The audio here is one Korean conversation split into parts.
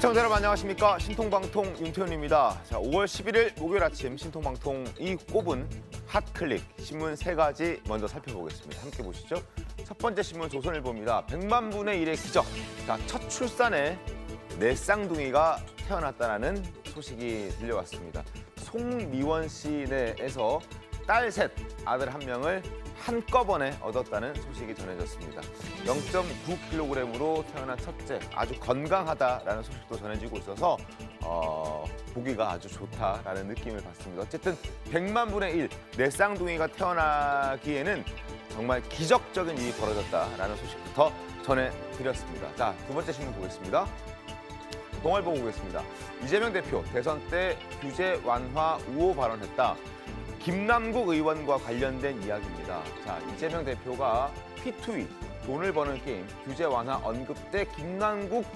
시청자 여러분 안녕하십니까. 신통방통 윤태훈입니다. 자, 5월 11일 목요일 아침 신통방통이 꼽은 핫클릭 신문 3가지 먼저 살펴보겠습니다. 함께 보시죠. 첫 번째 신문 조선일보입니다. 100만 분의 1의 기적. 자, 첫 출산에 내 쌍둥이가 태어났다는 소식이 들려왔습니다. 송미원 시내에서 딸 셋, 아들 1명을 한꺼번에 얻었다는 소식이 전해졌습니다. 0.9kg으로 태어난 첫째, 아주 건강하다라는 소식도 전해지고 있어서 보기가 아주 좋다라는 느낌을 받습니다. 어쨌든 100만 분의 1, 내 쌍둥이가 태어나기에는 정말 기적적인 일이 벌어졌다라는 소식부터 전해드렸습니다. 자, 두 번째 신문 보겠습니다. 동아일보 보겠습니다. 이재명 대표 대선 때 규제 완화 우호 발언했다. 김남국 의원과 관련된 이야기입니다. 자, 이재명 대표가 P2E, 돈을 버는 게임, 규제 완화 언급 때 김남국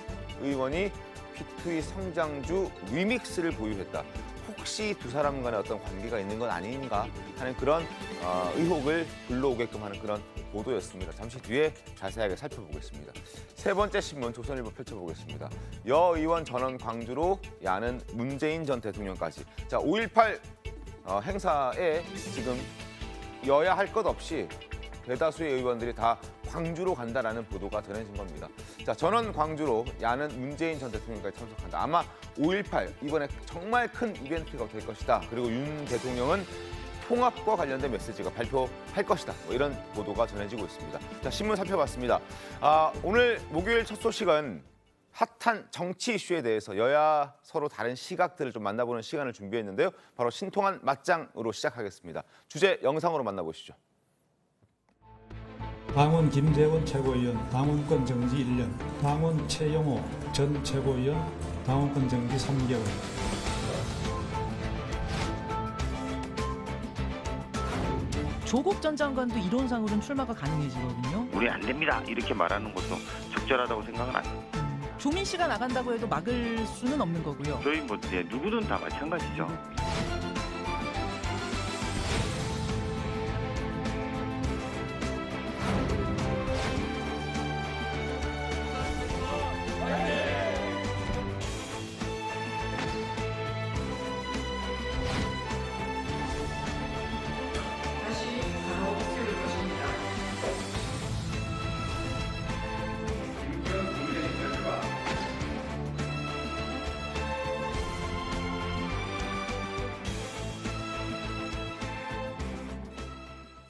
의원이 P2E 성장주 위믹스를 보유했다. 혹시 두 사람 간에 어떤 관계가 있는 건 아닌가 하는 그런 의혹을 불러오게끔 하는 그런 보도였습니다. 잠시 뒤에 자세하게 살펴보겠습니다. 세 번째 신문 조선일보 펼쳐보겠습니다. 여 의원 전원 광주로 야는 문재인 전 대통령까지. 자, 5.18 행사에 지금 여야 할 것 없이 대다수의 의원들이 다 광주로 간다라는 보도가 전해진 겁니다. 자, 전원 광주로 야는 문재인 전 대통령까지 참석한다. 아마 5.18 이번에 정말 큰 이벤트가 될 것이다. 그리고 윤 대통령은 통합과 관련된 메시지가 발표할 것이다. 뭐 이런 보도가 전해지고 있습니다. 자, 신문 살펴봤습니다. 오늘 목요일 첫 소식은 핫한 정치 이슈에 대해서 여야 서로 다른 시각들을 좀 만나보는 시간을 준비했는데요. 바로 신통한 맞짱으로 시작하겠습니다. 주제 영상으로 만나보시죠. 당원 김재원 최고위원 당원권 정지 1년, 당원 최영호 전 최고위원 당원권 정지 3개월. 조국 전 장관도 이론상으로는 출마가 가능해지거든요. 우리 안 됩니다. 이렇게 말하는 것도 적절하다고 생각은 안 해요. 조민 씨가 나간다고 해도 막을 수는 없는 거고요. 저희 누구든 다 마찬가지죠.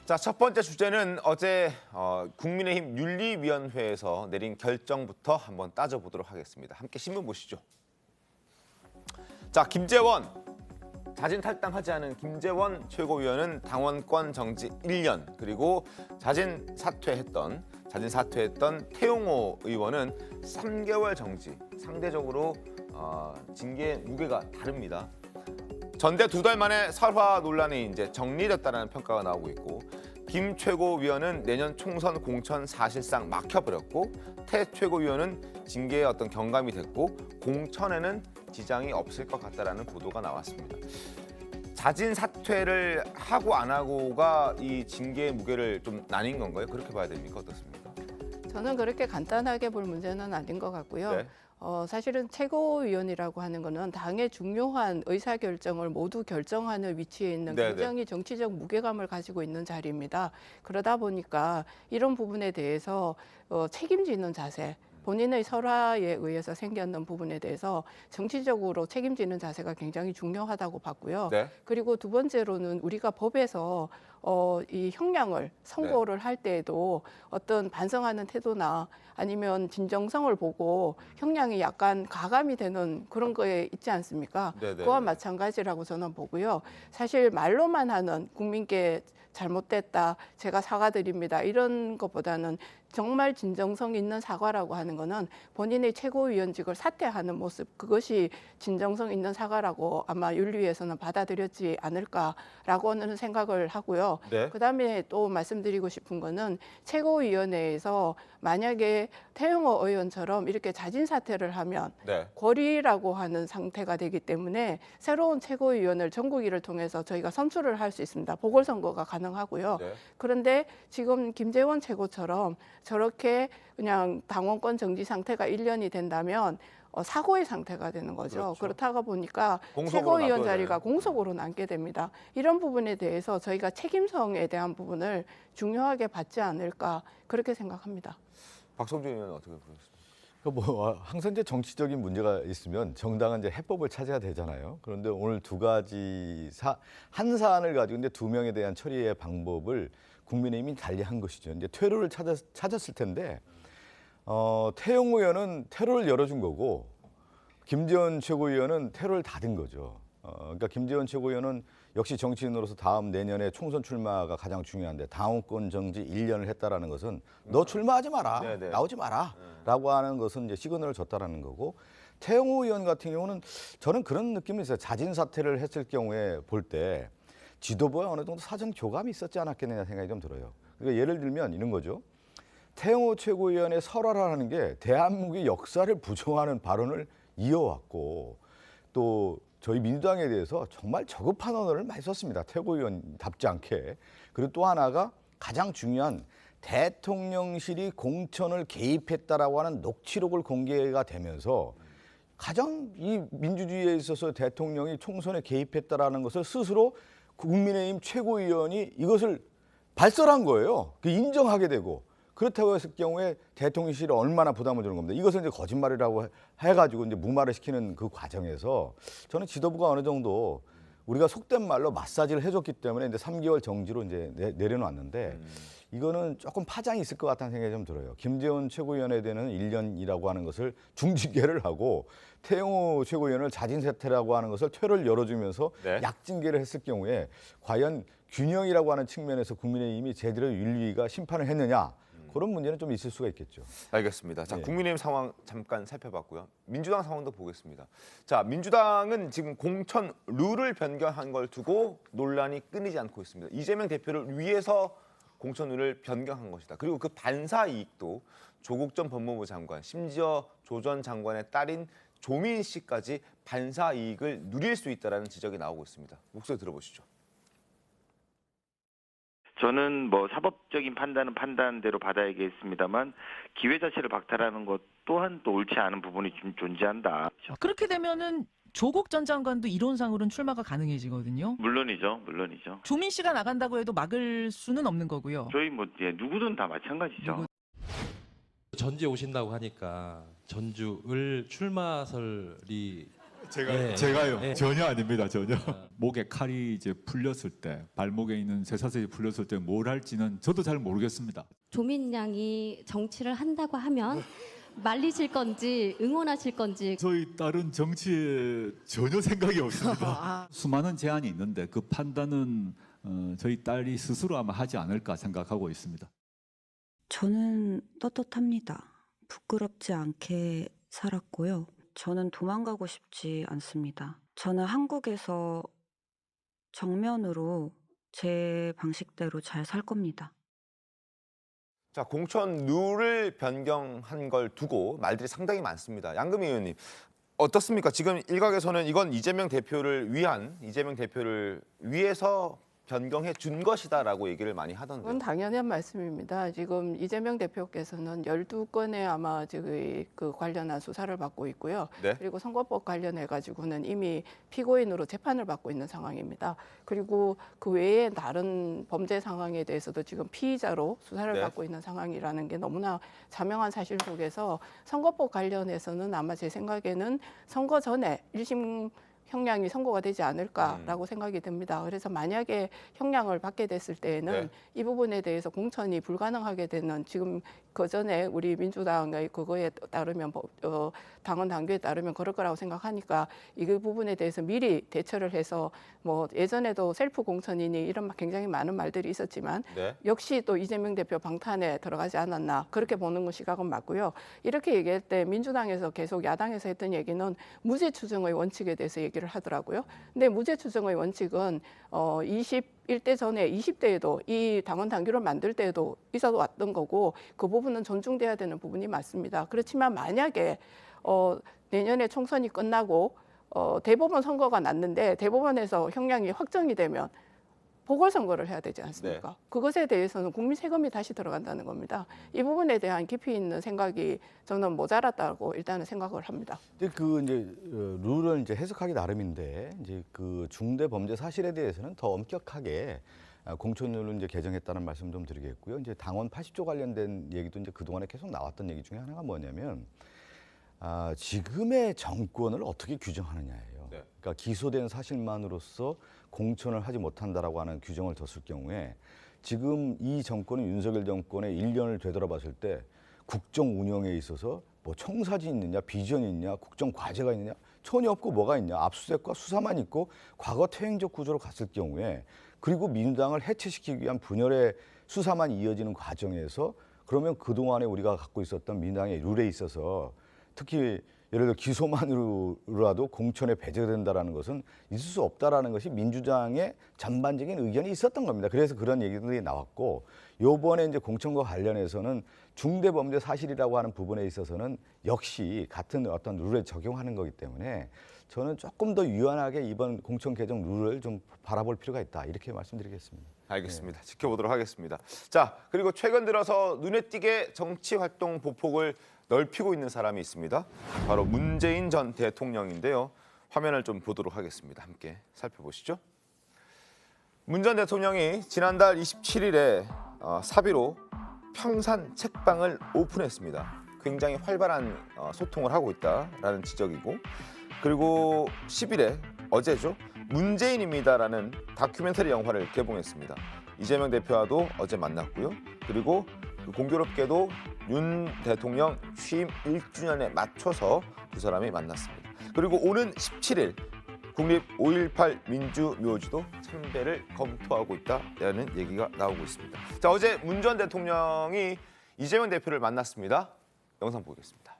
자, 첫 번째 주제는 어제 국민의힘 윤리위원회에서 내린 결정부터 한번 따져보도록 하겠습니다. 함께 신문 보시죠. 자, 김재원, 자진 탈당하지 않은 김재원 최고위원은 당원권 정지 1년, 그리고 자진 사퇴했던 태용호 의원은 3개월 정지. 상대적으로 징계 무게가 다릅니다. 전대 2달 만에 설화 논란이 이제 정리됐다는 평가가 나오고 있고, 김 최고위원은 내년 총선 공천 사실상 막혀버렸고, 태 최고위원은 징계에 어떤 경감이 됐고, 공천에는 지장이 없을 것 같다라는 보도가 나왔습니다. 자진 사퇴를 하고 안 하고가 이 징계의 무게를 좀 나뉜 건가요? 그렇게 봐야 됩니까? 어떻습니까? 저는 그렇게 간단하게 볼 문제는 아닌 것 같고요. 네. 사실은 최고위원이라고 하는 거는 당의 중요한 의사결정을 모두 결정하는 위치에 있는 굉장히 정치적 무게감을 가지고 있는 자리입니다. 그러다 보니까 이런 부분에 대해서 책임지는 자세, 본인의 설화에 의해서 생겼는 부분에 대해서 정치적으로 책임지는 자세가 굉장히 중요하다고 봤고요. 네. 그리고 두 번째로는 우리가 법에서 이 형량을 선고를 할 때에도 어떤 반성하는 태도나 아니면 진정성을 보고 형량이 약간 가감이 되는 그런 거에 있지 않습니까? 그와 마찬가지라고 저는 보고요. 사실 말로만 하는 국민께 잘못됐다, 제가 사과드립니다, 이런 것보다는 정말 진정성 있는 사과라고 하는 거는 본인의 최고위원직을 사퇴하는 모습, 그것이 진정성 있는 사과라고 아마 윤리위에서는 받아들였지 않을까라고는 생각을 하고요. 네. 그다음에 또 말씀드리고 싶은 거는 최고위원회에서 만약에 태용호 의원처럼 이렇게 자진 사퇴를 하면 고리라고 하는 상태가 되기 때문에 새로운 최고위원을 전국위를 통해서 저희가 선출을 할 수 있습니다. 보궐선거가 가능하고요. 그런데 지금 김재원 최고처럼 저렇게 그냥 당원권 정지 상태가 1년이 된다면 사고의 상태가 되는 거죠. 그렇죠. 그렇다가 보니까 공석으로 최고위원 놔둬야 자리가 돼요. 공석으로 남게 됩니다. 이런 부분에 대해서 저희가 책임성에 대한 부분을 중요하게 받지 않을까 그렇게 생각합니다. 박성준 의원은 어떻게 보셨습니까? 뭐 항상 이제 정치적인 문제가 있으면 정당은 이제 해법을 찾아야 되잖아요. 그런데 오늘 두 가지 한 사안을 가지고 이제 두 명에 대한 처리의 방법을 국민의힘이 달리한 것이죠. 이제 퇴로를 찾았을 텐데 태영호 의원은 퇴로를 열어준 거고 김재원 최고위원은 퇴로를 닫은 거죠. 그러니까 김재원 최고위원은 역시 정치인으로서 다음 내년에 총선 출마가 가장 중요한데 당원권 정지 1년을 했다라는 것은 너 출마하지 마라, 네네. 나오지 마라라고 하는 것은 이제 시그널을 줬다라는 거고 태영호 의원 같은 경우는 저는 그런 느낌이 있어요. 자진 사퇴를 했을 경우에 볼 때 지도부에 어느 정도 사전 교감이 있었지 않았겠느냐 생각이 좀 들어요. 그러니까 예를 들면 이런 거죠. 태영호 최고위원의 설화라는 게 대한민국의 역사를 부정하는 발언을 이어왔고 또 저희 민주당에 대해서 정말 저급한 언어를 많이 썼습니다. 최고위원답지 않게. 그리고 또 하나가 가장 중요한 대통령실이 공천을 개입했다라고 하는 녹취록을 공개가 되면서 가장 이 민주주의에 있어서 대통령이 총선에 개입했다라는 것을 스스로 국민의힘 최고위원이 이것을 발설한 거예요. 인정하게 되고 그렇다고 했을 경우에 대통령실이 얼마나 부담을 주는 겁니다. 이것은 이제 거짓말이라고 해가지고 이제 무마를 시키는 그 과정에서 저는 지도부가 어느 정도 우리가 속된 말로 마사지를 해줬기 때문에 이제 3개월 정지로 이제 내려놨는데 이거는 조금 파장이 있을 것 같다는 생각이 좀 들어요. 김재원 최고위원에 대한 1년이라고 하는 것을 중징계를 하고 태영호 최고위원을 자진 사퇴라고 하는 것을 퇴로를 열어주면서 네. 약징계를 했을 경우에 과연 균형이라고 하는 측면에서 국민의힘이 제대로 윤리위가 심판을 했느냐 그런 문제는 좀 있을 수가 있겠죠. 알겠습니다. 자, 네. 국민의힘 상황 잠깐 살펴봤고요. 민주당 상황도 보겠습니다. 자, 민주당은 지금 공천 룰을 변경한 걸 두고 논란이 끊이지 않고 있습니다. 이재명 대표를 위해서 공천 룰을 변경한 것이다. 그리고 그 반사 이익도 조국 전 법무부 장관, 심지어 조 전 장관의 딸인 조민 씨까지 반사 이익을 누릴 수 있다라는 지적이 나오고 있습니다. 목소리 들어보시죠. 저는 뭐 사법적인 판단은 판단대로 받아야겠습니다만 기회 자체를 박탈하는 것 또한 또 옳지 않은 부분이 좀 존재한다. 그렇게 되면은 조국 전 장관도 이론상으로는 출마가 가능해지거든요. 물론이죠, 물론이죠. 조민 씨가 나간다고 해도 막을 수는 없는 거고요. 저희 뭐 누구든 다 마찬가지죠. 전주에 오신다고 하니까 전주을 출마설이 제가요. 네. 전혀 아닙니다. 전혀. 목에 칼이 이제 풀렸을 때, 발목에 있는 쇠사슬이 풀렸을 때 뭘 할지는 저도 잘 모르겠습니다. 조민 양이 정치를 한다고 하면 말리실 건지 응원하실 건지. 저희 딸은 정치에 전혀 생각이 없습니다. 수많은 제안이 있는데 그 판단은 저희 딸이 스스로 아마 하지 않을까 생각하고 있습니다. 저는 떳떳합니다. 부끄럽지 않게 살았고요. 저는 도망가고 싶지 않습니다. 저는 한국에서 정면으로 제 방식대로 잘 살 겁니다. 자, 공천 룰을 변경한 걸 두고 말들이 상당히 많습니다. 양금희 의원님, 어떻습니까? 지금 일각에서는 이건 이재명 대표를 위해서 변경해 준 것이다라고 얘기를 많이 그건 하던데요. 당연한 말씀입니다. 지금 이재명 대표께서는 12건의 아마 지금 그 관련한 수사를 받고 있고요. 네. 그리고 선거법 관련해 가지고는 이미 피고인으로 재판을 받고 있는 상황입니다. 그리고 그 외에 다른 범죄 상황에 대해서도 지금 피의자로 수사를 네. 받고 있는 상황이라는 게 너무나 자명한 사실 속에서 선거법 관련해서는 아마 제 생각에는 선거 전에 1심 형량이 선고가 되지 않을까라고 생각이 듭니다. 그래서 만약에 형량을 받게 됐을 때에는 네. 이 부분에 대해서 공천이 불가능하게 되는 지금 그 전에 우리 민주당의 그거에 따르면 당원 당규에 따르면 그럴 거라고 생각하니까 이 부분에 대해서 미리 대처를 해서 뭐 예전에도 셀프 공천이니 이런 굉장히 많은 말들이 있었지만 네. 역시 또 이재명 대표 방탄에 들어가지 않았나 그렇게 보는 건 시각은 맞고요. 이렇게 얘기할 때 민주당에서 계속 야당에서 했던 얘기는 무죄 추정의 원칙에 대해서 얘기를 하더라고요. 근데 무죄 추정의 원칙은 21대 전에 20대에도 이 당원 당규를 만들 때에도 있어 왔던 거고 그 부분은 존중돼야 되는 부분이 맞습니다. 그렇지만 만약에 내년에 총선이 끝나고 대법원 선거가 났는데 대법원에서 형량이 확정이 되면 보궐선거를 해야 되지 않습니까? 그것에 대해서는 국민 세금이 다시 들어간다는 겁니다. 이 부분에 대한 깊이 있는 생각이 저는 모자랐다고 일단은 생각을 합니다. 근데 그 이제 룰을 이제 해석하기 나름인데 이제 그 중대 범죄 사실에 대해서는 더 엄격하게 공천률을 이제 개정했다는 말씀 좀 드리겠고요. 이제 당원 80조 관련된 얘기도 이제 그동안에 계속 나왔던 얘기 중에 하나가 뭐냐면 지금의 정권을 어떻게 규정하느냐예요. 그러니까 기소된 사실만으로서 공천을 하지 못한다라고 하는 규정을 뒀을 경우에 지금 이 정권은 윤석열 정권의 1년을 되돌아봤을 때 국정 운영에 있어서 뭐 청사진이 있느냐, 비전이 있느냐, 국정 과제가 있느냐 전혀 없고 뭐가 있냐. 압수수색과 수사만 있고 과거 퇴행적 구조로 갔을 경우에 그리고 민주당을 해체시키기 위한 분열의 수사만 이어지는 과정에서 그러면 그동안에 우리가 갖고 있었던 민주당의 룰에 있어서 특히 예를 들어 기소만으로라도 공천에 배제된다라는 것은 있을 수 없다라는 것이 민주당의 전반적인 의견이 있었던 겁니다. 그래서 그런 얘기들이 나왔고 요번에 이제 공천과 관련해서는 중대범죄 사실이라고 하는 부분에 있어서는 역시 같은 어떤 룰에 적용하는 거기 때문에 저는 조금 더 유연하게 이번 공천 개정 룰을 좀 바라볼 필요가 있다 이렇게 말씀드리겠습니다. 알겠습니다. 지켜보도록 하겠습니다. 자, 그리고 최근 들어서 눈에 띄게 정치 활동 보폭을 넓히고 있는 사람이 있습니다. 바로 문재인 전 대통령인데요. 화면을 좀 보도록 하겠습니다. 함께 살펴보시죠. 문 전 대통령이 지난달 27일에 사비로 평산 책방을 오픈했습니다. 굉장히 활발한 소통을 하고 있다라는 지적이고 그리고 10일에 어제죠. 문재인입니다라는 다큐멘터리 영화를 개봉했습니다. 이재명 대표와도 어제 만났고요. 그리고 공교롭게도 윤 대통령 취임 1주년에 맞춰서 두 사람이 만났습니다. 그리고 오는 17일 국립 5.18 민주묘지도 참배를 검토하고 있다라는 얘기가 나오고 있습니다. 자, 어제 문 전 대통령이 이재명 대표를 만났습니다. 영상 보겠습니다.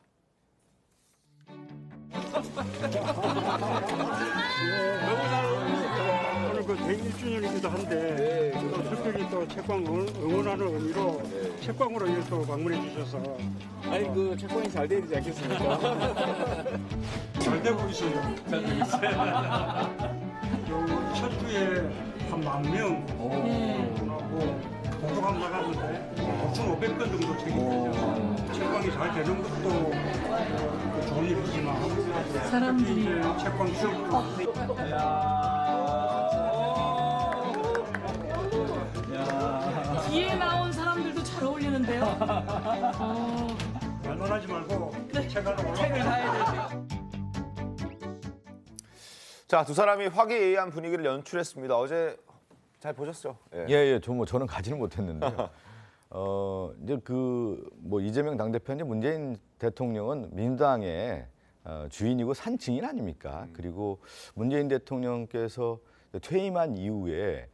오늘 그 101주년이기도 한데 또 특별히 또 책방 응원하는 의미로 책방으로 이렇게 또 방문해 주셔서 아니 그 책방이 잘 되지 않겠습니까? 잘 되고 있어요. 잘 되고 있어요. 첫 주에 한 10,000명 하고 보도가 나갔는데 5,500건 정도 책임져서 책방이 잘 되는 것도 좋은 일이지만 사람들이 책방 수업 뒤에 나온 사람들도 잘 어울리는데요. 말만하지 말고 책을 사야 되지. 자, 두 사람이 화기애애한 분위기를 연출했습니다. 어제 잘 보셨죠? 예, 저는 가지는 못했는데요. 이제 뭐 이재명 당대표는 문재인 대통령은 민주당의 주인이고 산 증인 아닙니까? 그리고 문재인 대통령께서 퇴임한 이후에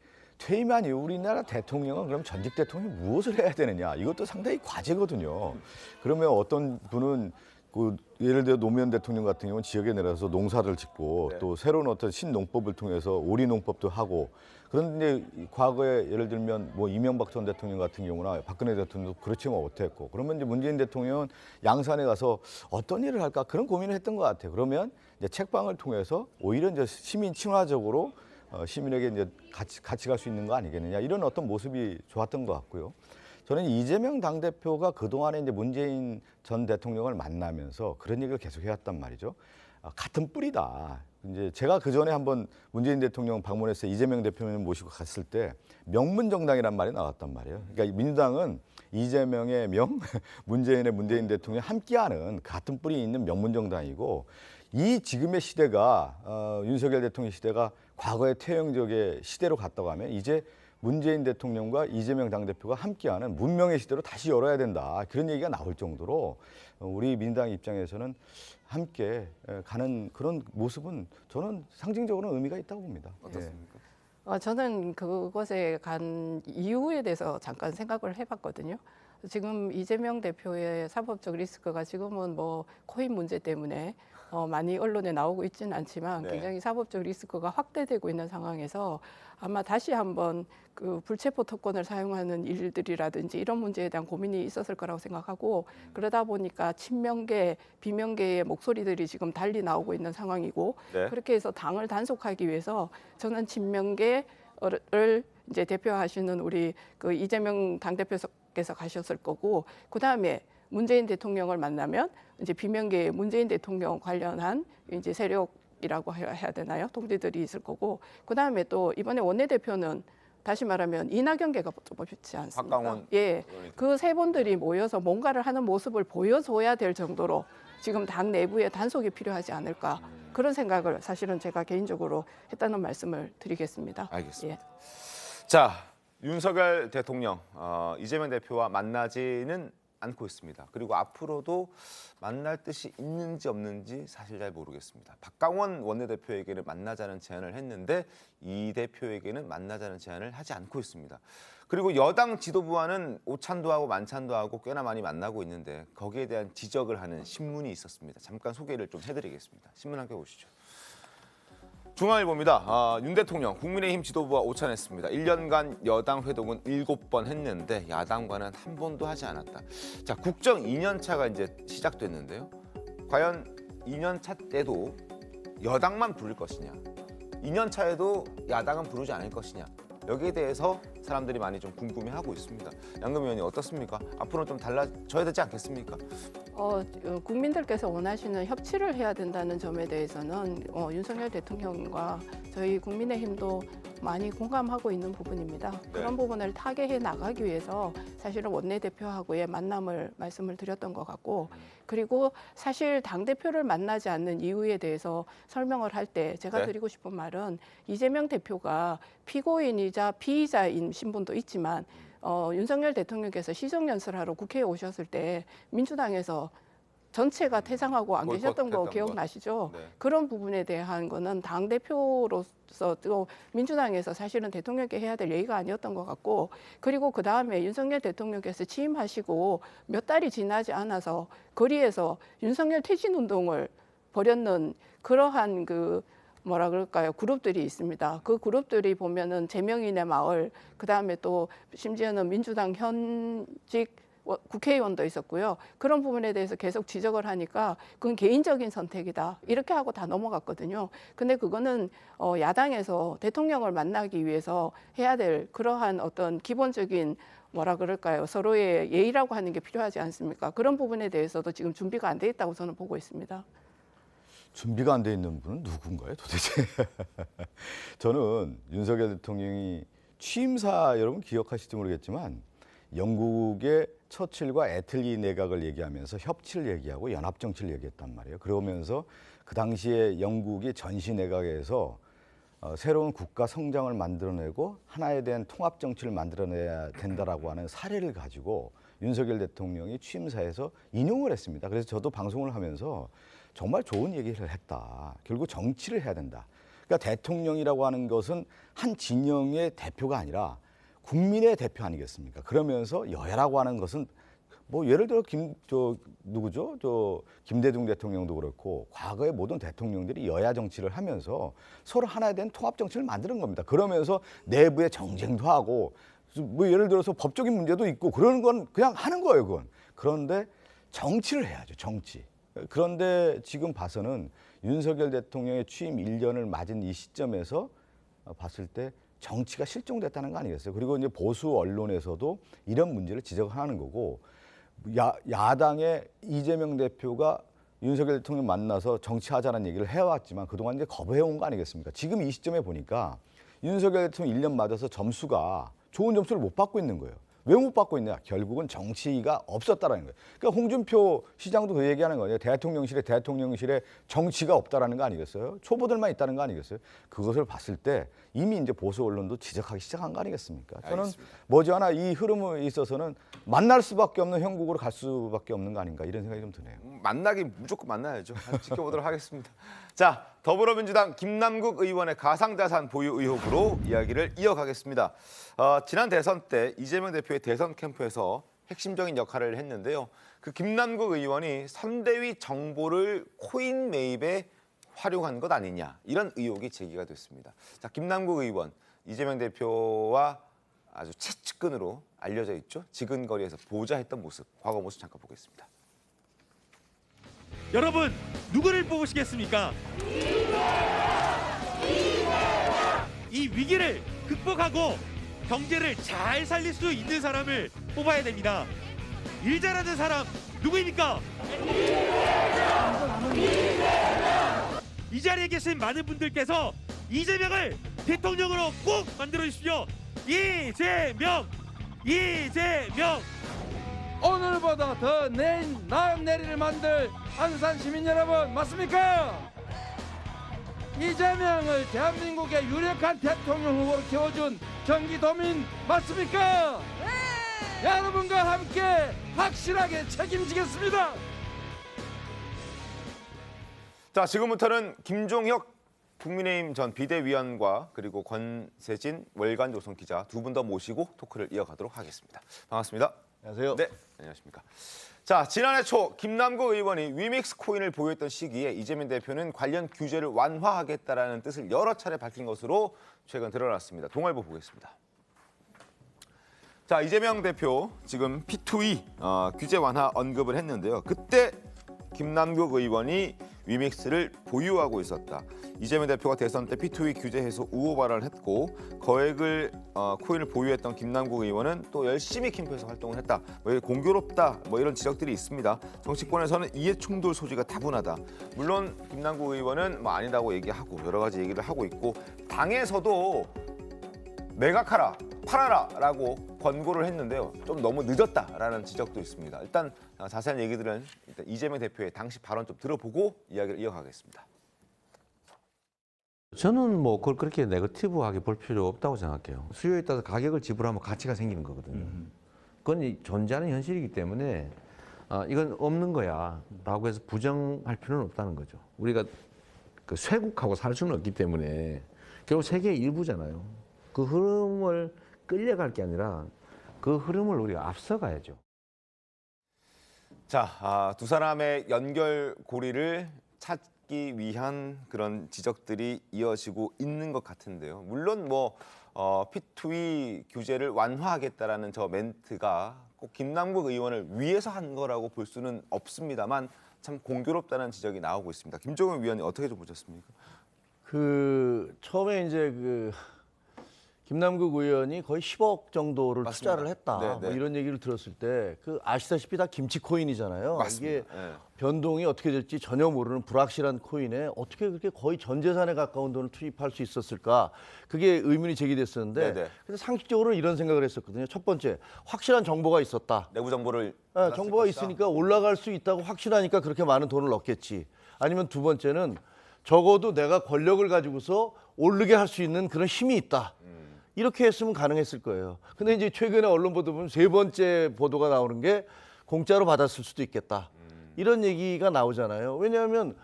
우리나라 대통령은 그럼 전직 대통령이 무엇을 해야 되느냐? 이것도 상당히 과제거든요. 그러면 어떤 분은 예를 들어 노무현 대통령 같은 경우는 지역에 내려서 농사를 짓고 또 새로운 어떤 신농법을 통해서 오리농법도 하고 그런데 과거에 예를 들면 뭐 이명박 전 대통령 같은 경우나 박근혜 대통령도 그렇지 못했고 그러면 이제 문재인 대통령은 양산에 가서 어떤 일을 할까 그런 고민을 했던 것 같아요. 그러면 이제 책방을 통해서 오히려 이제 시민 친화적으로 시민에게 이제 같이 갈 수 있는 거 아니겠느냐 이런 어떤 모습이 좋았던 것 같고요. 저는 이재명 당대표가 그동안에 이제 문재인 전 대통령을 만나면서 그런 얘기를 계속 해왔단 말이죠. 같은 뿌리다. 이제 제가 그 전에 한번 문재인 대통령 방문해서 이재명 대표님 모시고 갔을 때 명문정당이란 말이 나왔단 말이에요. 그러니까 민주당은 이재명의 명, 문재인의 문재인 대통령이 함께하는 같은 뿌리에 있는 명문정당이고 이 지금의 시대가 윤석열 대통령 시대가 과거의 퇴행적의 시대로 갔다고 하면 이제 문재인 대통령과 이재명 당대표가 함께하는 문명의 시대로 다시 열어야 된다. 그런 얘기가 나올 정도로 우리 민주당 입장에서는 함께 가는 그런 모습은 저는 상징적으로 의미가 있다고 봅니다. 어떻습니까? 저는 그곳에 간 이유에 대해서 잠깐 생각을 해봤거든요. 지금 이재명 대표의 사법적 리스크가 지금은 뭐 코인 문제 때문에 많이 언론에 나오고 있지는 않지만 굉장히 사법적 리스크가 확대되고 있는 상황에서 아마 다시 한번 그 불체포 특권을 사용하는 일들이라든지 이런 문제에 대한 고민이 있었을 거라고 생각하고 그러다 보니까 친명계, 비명계의 목소리들이 지금 달리 나오고 있는 상황이고 그렇게 해서 당을 단속하기 위해서 저는 친명계를 이제 대표하시는 우리 그 이재명 당대표께서 가셨을 거고, 그 다음에 문재인 대통령을 만나면 이제 비명계 문재인 대통령 관련한 이제 세력이라고 해야 되나요? 동지들이 있을 거고, 그 다음에 또 이번에 원내대표는 다시 말하면 이낙연계가 뽑혔지 않습니까? 박강원. 예, 그 세 분들이 모여서 뭔가를 하는 모습을 보여줘야 될 정도로 지금 당 내부에 단속이 필요하지 않을까, 그런 생각을 사실은 제가 개인적으로 했다는 말씀을 드리겠습니다. 알겠습니다. 예. 자, 윤석열 대통령, 이재명 대표와 만나지는 않고 있습니다. 그리고 앞으로도 만날 뜻이 있는지 없는지 사실 잘 모르겠습니다. 박강원 원내대표에게는 만나자는 제안을 했는데 이 대표에게는 만나자는 제안을 하지 않고 있습니다. 그리고 여당 지도부와는 오찬도 하고 만찬도 하고 꽤나 많이 만나고 있는데 거기에 대한 지적을 하는 신문이 있었습니다. 잠깐 소개를 좀 해드리겠습니다. 신문 함께 보시죠. 중앙일보입니다. 윤 대통령 국민의힘 지도부와 오찬했습니다. 1년간 여당 회동은 7번 했는데 야당과는 한 번도 하지 않았다. 자, 국정 2년차가 이제 시작됐는데요. 과연 2년차 때도 여당만 부를 것이냐, 2년차에도 야당은 부르지 않을 것이냐, 여기에 대해서 사람들이 많이 좀 궁금해하고 있습니다. 양금 의원이 어떻습니까? 앞으로는 좀 달라져야 되지 않겠습니까? 국민들께서 원하시는 협치를 해야 된다는 점에 대해서는 윤석열 대통령과 저희 국민의힘도 많이 공감하고 있는 부분입니다. 네. 그런 부분을 타개해 나가기 위해서 사실은 원내대표하고의 만남을 말씀을 드렸던 것 같고, 그리고 사실 당대표를 만나지 않는 이유에 대해서 설명을 할 때 제가 네. 드리고 싶은 말은, 이재명 대표가 피고인이자 피의자인 신분도 있지만 윤석열 대통령께서 시정연설하러 국회에 오셨을 때 민주당에서 전체가 퇴장하고 안 계셨던 거 보이콧했던 기억나시죠? 네. 그런 부분에 대한 거는 당대표로서 또 민주당에서 사실은 대통령께 해야 될 예의가 아니었던 것 같고, 그리고 그 다음에 윤석열 대통령께서 취임하시고 몇 달이 지나지 않아서 거리에서 윤석열 퇴진 운동을 벌였는 그러한 그 뭐라 그럴까요? 그룹들이 있습니다. 그 그룹들이 보면은 제명인의 마을, 그 다음에 또 심지어는 민주당 현직 국회의원도 있었고요. 그런 부분에 대해서 계속 지적을 하니까 그건 개인적인 선택이다, 이렇게 하고 다 넘어갔거든요. 근데 그거는 야당에서 대통령을 만나기 위해서 해야 될 그러한 어떤 기본적인 뭐라 그럴까요? 서로의 예의라고 하는 게 필요하지 않습니까? 그런 부분에 대해서도 지금 준비가 안 돼 있다고 저는 보고 있습니다. 준비가 안 돼 있는 분은 누군가요, 도대체? 저는 윤석열 대통령이 취임사, 여러분 기억하실지 모르겠지만 영국의 처칠과 애틀리 내각을 얘기하면서 협치를 얘기하고 연합정치를 얘기했단 말이에요. 그러면서 그 당시에 영국이 전시 내각에서 새로운 국가 성장을 만들어내고 하나에 대한 통합정치를 만들어내야 된다라고 하는 사례를 가지고 윤석열 대통령이 취임사에서 인용을 했습니다. 그래서 저도 방송을 하면서 정말 좋은 얘기를 했다. 결국 정치를 해야 된다. 그러니까 대통령이라고 하는 것은 한 진영의 대표가 아니라 국민의 대표 아니겠습니까? 그러면서 여야라고 하는 것은 뭐 예를 들어 김대중 대통령도 그렇고 과거의 모든 대통령들이 여야 정치를 하면서 서로 하나에 대한 통합 정치를 만드는 겁니다. 그러면서 내부의 정쟁도 하고 뭐 예를 들어서 법적인 문제도 있고 그런 건 그냥 하는 거예요, 그건. 그런데 정치를 해야죠, 정치. 그런데 지금 봐서는 윤석열 대통령의 취임 1년을 맞은 이 시점에서 봤을 때 정치가 실종됐다는 거 아니겠어요? 그리고 이제 보수 언론에서도 이런 문제를 지적하는 거고, 야당의 이재명 대표가 윤석열 대통령 만나서 정치하자는 얘기를 해왔지만 그동안 이제 거부해온 거 아니겠습니까? 지금 이 시점에 보니까 윤석열 대통령 1년 맞아서 점수가 좋은 점수를 못 받고 있는 거예요. 왜 못 받고 있냐? 결국은 정치가 없었다라는 거예요. 그러니까 홍준표 시장도 그 얘기하는 거예요. 대통령실에 정치가 없다라는 거 아니겠어요? 초보들만 있다는 거 아니겠어요? 그것을 봤을 때 이미 이제 보수 언론도 지적하기 시작한 거 아니겠습니까? 저는 알겠습니다. 머지않아 이 흐름에 있어서는 만날 수밖에 없는 형국으로 갈 수밖에 없는 거 아닌가, 이런 생각이 좀 드네요. 만나긴 무조건 만나야죠. 지켜보도록 하겠습니다. 자, 더불어민주당 김남국 의원의 가상자산 보유 의혹으로 이야기를 이어가겠습니다. 지난 대선 때 이재명 대표의 대선 캠프에서 핵심적인 역할을 했는데요. 그 김남국 의원이 선대위 정보를 코인 매입에 활용한 것 아니냐, 이런 의혹이 제기가 됐습니다. 자, 김남국 의원, 이재명 대표와 아주 최측근으로 알려져 있죠. 지근거리에서 보좌했던 모습, 과거 모습 잠깐 보겠습니다. 여러분, 누구를 뽑으시겠습니까? 이 위기를 극복하고 경제를 잘 살릴 수 있는 사람을 뽑아야 됩니다. 일 잘하는 사람 누구입니까? 이 자리에 계신 많은 분들께서 이재명을 대통령으로 꼭 만들어 주십시오. 이재명! 이재명! 오늘보다 더 나은 내일을 만들 안산 시민 여러분 맞습니까? 이재명을 대한민국의 유력한 대통령 후보로 키워준 경기도민 맞습니까? 네! 여러분과 함께 확실하게 책임지겠습니다. 자, 지금부터는 김종혁 국민의힘 전 비대위원과 그리고 권세진 월간조선 기자 두 분 더 모시고 토크를 이어가도록 하겠습니다. 반갑습니다. 안녕하세요. 네, 안녕하십니까. 자, 지난해 초 김남국 의원이 위믹스 코인을 보유했던 시기에 이재명 대표는 관련 규제를 완화하겠다라는 뜻을 여러 차례 밝힌 것으로 최근 드러났습니다. 동아일보 보겠습니다. 자, 이재명 대표 지금 P2E 규제 완화 언급을 했는데요. 그때 김남국 의원이 위믹스를 보유하고 있었다. 이재명 대표가 대선 때 P2E 규제 해소 우호 발언을 했고 거액을 코인을 보유했던 김남국 의원은 또 열심히 캠프에서 활동을 했다. 뭐 공교롭다. 뭐 이런 지적들이 있습니다. 정치권에서는 이해충돌 소지가 다분하다. 물론 김남국 의원은 뭐 아니라고 얘기하고 여러 가지 얘기를 하고 있고 당에서도 매각하라, 팔아라라고 권고를 했는데요. 좀 너무 늦었다라는 지적도 있습니다. 일단 자세한 얘기들은 일단 이재명 대표의 당시 발언 좀 들어보고 이야기를 이어가겠습니다. 저는 뭐 그걸 그렇게 네거티브하게 볼 필요 없다고 생각해요. 수요에 따라서 가격을 지불하면 가치가 생기는 거거든요. 그건 존재하는 현실이기 때문에 이건 없는 거야 라고 해서 부정할 필요는 없다는 거죠. 우리가 그 쇄국하고 살 수는 없기 때문에 결국 세계의 일부잖아요. 그 흐름을 끌려갈 게 아니라 그 흐름을 우리가 앞서가야죠. 자, 두 사람의 연결고리를 찾기 위한 그런 지적들이 이어지고 있는 것 같은데요. 물론 뭐 P2E 규제를 완화하겠다라는 저 멘트가 꼭 김남국 의원을 위해서 한 거라고 볼 수는 없습니다만 참 공교롭다는 지적이 나오고 있습니다. 김종혁 위원님 어떻게 좀 보셨습니까? 처음에 이제 김남국 의원이 거의 10억 정도를 맞습니다. 투자를 했다. 네, 네. 뭐 이런 얘기를 들었을 때 아시다시피 다 김치 코인이잖아요. 맞습니다. 이게 네. 변동이 어떻게 될지 전혀 모르는 불확실한 코인에 어떻게 그렇게 거의 전 재산에 가까운 돈을 투입할 수 있었을까? 그게 의문이 제기됐었는데 네, 네. 그래서 상식적으로는 이런 생각을 했었거든요. 첫 번째, 확실한 정보가 있었다. 내부 정보를 정보가 있으니까 올라갈 수 있다고 확실하니까 그렇게 많은 돈을 넣겠지. 아니면 두 번째는 적어도 내가 권력을 가지고서 오르게 할 수 있는 그런 힘이 있다. 이렇게 했으면 가능했을 거예요. 근데 이제 최근에 언론 보도 보면 세 번째 보도가 나오는 게 공짜로 받았을 수도 있겠다. 이런 얘기가 나오잖아요. 왜냐하면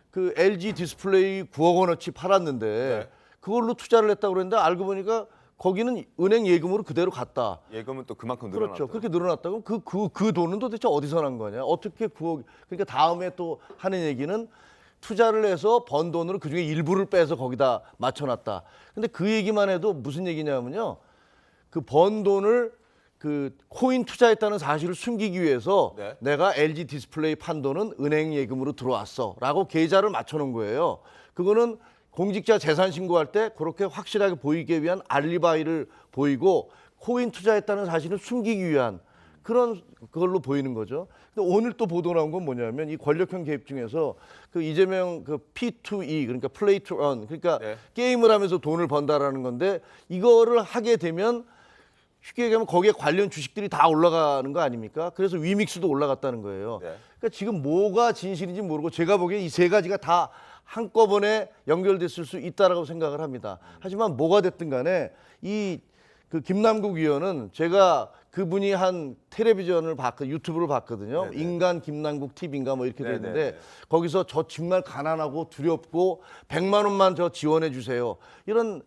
그 LG 디스플레이 9억 원어치 팔았는데 네. 그걸로 투자를 했다고 그랬는데 알고 보니까 거기는 은행 예금으로 그대로 갔다. 예금은 또 그만큼 늘어났다. 그렇죠. 그렇게 늘어났다고 그 돈은 도대체 어디서 난 거냐? 어떻게 9억? 그러니까 다음에 또 하는 얘기는 투자를 해서 번 돈으로 그중에 일부를 빼서 거기다 맞춰놨다. 근데 그 얘기만 해도 무슨 얘기냐면요. 그 번 돈을 그 코인 투자했다는 사실을 숨기기 위해서 네. 내가 LG 디스플레이 판 돈은 은행 예금으로 들어왔어 라고 계좌를 맞춰놓은 거예요. 그거는 공직자 재산 신고할 때 그렇게 확실하게 보이기 위한 알리바이를 보이고 코인 투자했다는 사실을 숨기기 위한 그런 그걸로 보이는 거죠. 근데 오늘 또 보도 나온 건 뭐냐면 이 권력형 개입 중에서 그 이재명 그 P2E 그러니까 플레이 투 런 그러니까 네. 게임을 하면서 돈을 번다라는 건데 이거를 하게 되면 쉽게 얘기하면 거기에 관련 주식들이 다 올라가는 거 아닙니까? 그래서 위믹스도 올라갔다는 거예요. 네. 그러니까 지금 뭐가 진실인지 모르고 제가 보기에 이 세 가지가 다 한꺼번에 연결됐을 수 있다라고 생각을 합니다. 하지만 뭐가 됐든 간에 그 김남국 의원은 제가 그분이 한 텔레비전을 유튜브를 봤거든요. 네네. 인간 김남국 TV인가 뭐 이렇게 돼 네네네. 있는데 거기서 저 정말 가난하고 두렵고 100만 원만 저 지원해 주세요. 이런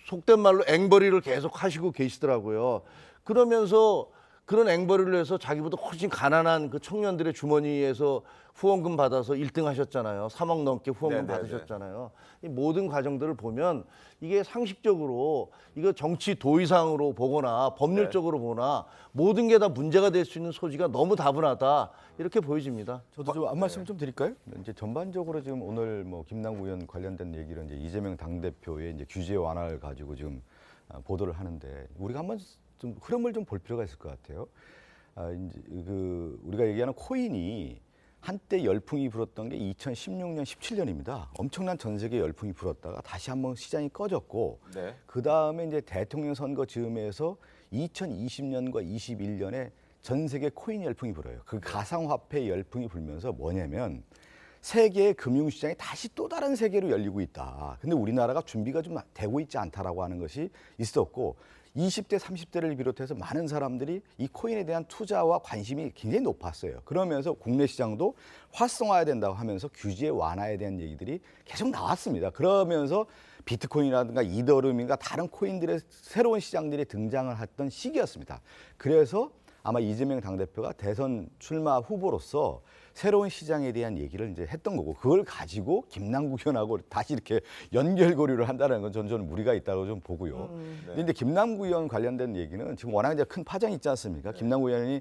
속된 말로 앵벌이를 계속 하시고 계시더라고요. 그러면서 그런 앵벌이를 해서 자기보다 훨씬 가난한 그 청년들의 주머니에서 후원금 받아서 1등 하셨잖아요. 3억 넘게 후원금 네네네. 받으셨잖아요. 이 모든 과정들을 보면 이게 상식적으로 이거 정치 도의상으로 보거나 법률적으로 보거나 모든 게 다 문제가 될 수 있는 소지가 너무 다분하다. 이렇게 보여집니다. 저도 좀 한 말씀 좀 드릴까요? 이제 전반적으로 지금 오늘 뭐 김남국 의원 관련된 얘기를 이제 이재명 당대표의 이제 규제 완화를 가지고 지금 보도를 하는데 우리가 한번 좀 흐름을 좀 볼 필요가 있을 것 같아요. 이제 우리가 얘기하는 코인이 한때 열풍이 불었던 게 2016년, 17년입니다. 엄청난 전 세계 열풍이 불었다가 다시 한번 시장이 꺼졌고, 네. 그 다음에 이제 대통령 선거 즈음에서 2020년과 21년에 전 세계 코인 열풍이 불어요. 그 가상화폐 열풍이 불면서 뭐냐면 세계의 금융시장이 다시 또 다른 세계로 열리고 있다. 근데 우리나라가 준비가 좀 되고 있지 않다라고 하는 것이 있었고, 20대, 30대를 비롯해서 많은 사람들이 이 코인에 대한 투자와 관심이 굉장히 높았어요. 그러면서 국내 시장도 활성화해야 된다고 하면서 규제 완화에 대한 얘기들이 계속 나왔습니다. 그러면서 비트코인이라든가 이더리움인가 다른 코인들의 새로운 시장들이 등장을 했던 시기였습니다. 그래서 아마 이재명 당대표가 대선 출마 후보로서 새로운 시장에 대한 얘기를 이제 했던 거고, 그걸 가지고 김남국 의원하고 다시 이렇게 연결고리를 한다는 건 저는 무리가 있다고 좀 보고요. 근데 이제 김남국 의원 관련된 얘기는 지금 워낙 이제 큰 파장이 있지 않습니까? 김남국 의원이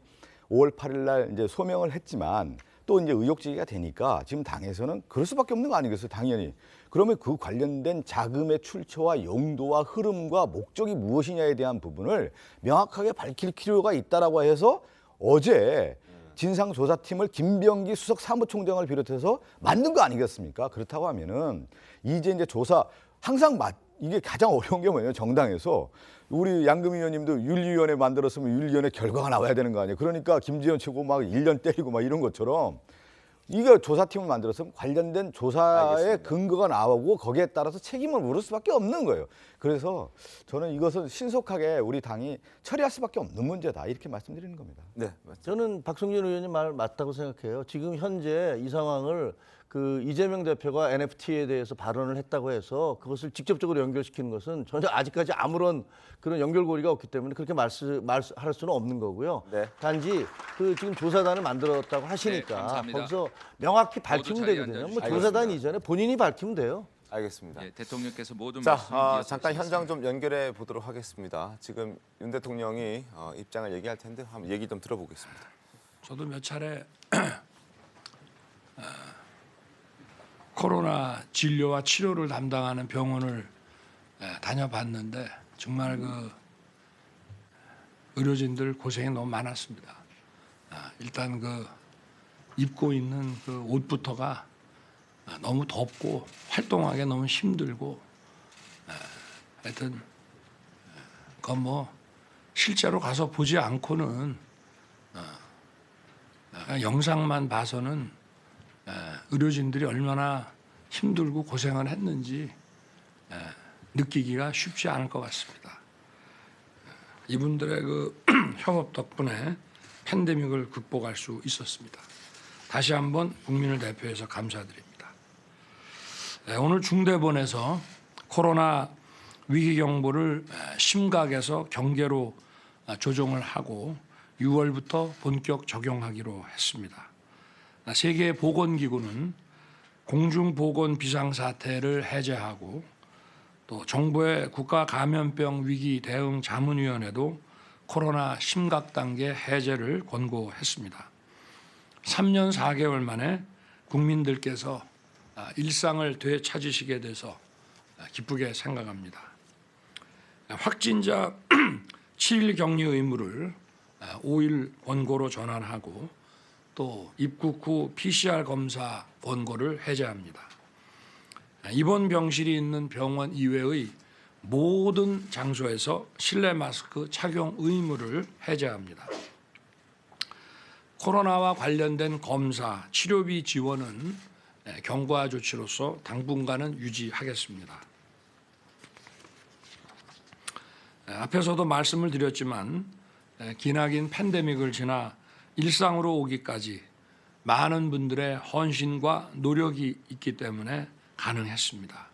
5월 8일 날 이제 소명을 했지만 또 이제 의혹 제기가 되니까 지금 당에서는 그럴 수밖에 없는 거 아니겠어요, 당연히. 그러면 그 관련된 자금의 출처와 용도와 흐름과 목적이 무엇이냐에 대한 부분을 명확하게 밝힐 필요가 있다라고 해서 어제 진상조사팀을 김병기 수석 사무총장을 비롯해서 만든 거 아니겠습니까? 그렇다고 하면은 이제 조사 항상 이게 가장 어려운 게 뭐냐면 정당에서 우리 양금 의원님도 윤리위원회 만들었으면 윤리위원회 결과가 나와야 되는 거 아니에요? 그러니까 김재현 최고 막 1년 때리고 막 이런 것처럼 이거 조사팀을 만들었으면 관련된 조사의 알겠습니다. 근거가 나오고 거기에 따라서 책임을 물을 수밖에 없는 거예요. 그래서 저는 이것은 신속하게 우리 당이 처리할 수밖에 없는 문제다, 이렇게 말씀드리는 겁니다. 네, 저는 박성준 의원님 말 맞다고 생각해요. 지금 현재 이 상황을 이재명 대표가 NFT에 대해서 발언을 했다고 해서 그것을 직접적으로 연결시키는 것은 전혀 아직까지 아무런 그런 연결고리가 없기 때문에 그렇게 할 수는 없는 거고요. 네. 단지 지금 조사단을 만들었다고 하시니까 감사합니다. 거기서 명확히 밝히면 모두 자리에 되거든요. 뭐 앉아주시기 조사단 바랍니다. 이전에 본인이 밝히면 돼요. 알겠습니다. 예, 대통령께서 모든 자, 말씀 이어서 잠깐 하시겠습니다. 현장 좀 연결해 보도록 하겠습니다. 지금 윤 대통령이 입장을 얘기할 텐데 한번 얘기 좀 들어보겠습니다. 저도 몇 차례 코로나 진료와 치료를 담당하는 병원을 다녀봤는데 정말 의료진들 고생이 너무 많았습니다. 일단 입고 있는 옷부터가 너무 덥고 활동하기 너무 힘들고, 하여튼 그건 뭐 실제로 가서 보지 않고는 영상만 봐서는 의료진들이 얼마나 힘들고 고생을 했는지 느끼기가 쉽지 않을 것 같습니다. 이분들의 협업 덕분에 팬데믹을 극복할 수 있었습니다. 다시 한번 국민을 대표해서 감사드립니다. 오늘 중대본에서 코로나 위기 경보를 심각에서 경계로 조정을 하고 6월부터 본격 적용하기로 했습니다. 세계보건기구는 공중보건 비상사태를 해제하고 또 정부의 국가감염병 위기 대응 자문위원회도 코로나 심각단계 해제를 권고했습니다. 3년 4개월 만에 국민들께서 일상을 되찾으시게 돼서 기쁘게 생각합니다. 확진자 7일 격리 의무를 5일 권고로 전환하고 또 입국 후 PCR 검사 권고를 해제합니다. 입원 병실이 있는 병원 이외의 모든 장소에서 실내 마스크 착용 의무를 해제합니다. 코로나와 관련된 검사, 치료비 지원은 경과 조치로서 당분간은 유지하겠습니다. 앞에서도 말씀을 드렸지만 기나긴 팬데믹을 지나 일상으로 오기까지 많은 분들의 헌신과 노력이 있기 때문에 가능했습니다.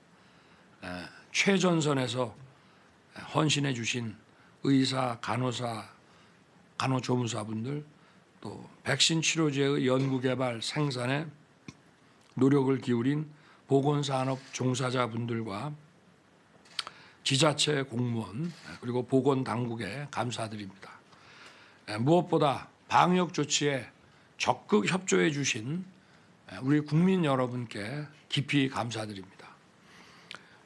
최전선에서 헌신해 주신 의사, 간호사, 간호조무사분들, 또 백신 치료제의 연구개발 생산에 노력을 기울인 보건산업 종사자분들과 지자체 공무원 그리고 보건당국에 감사드립니다. 무엇보다 방역 조치에 적극 협조해 주신 우리 국민 여러분께 깊이 감사드립니다.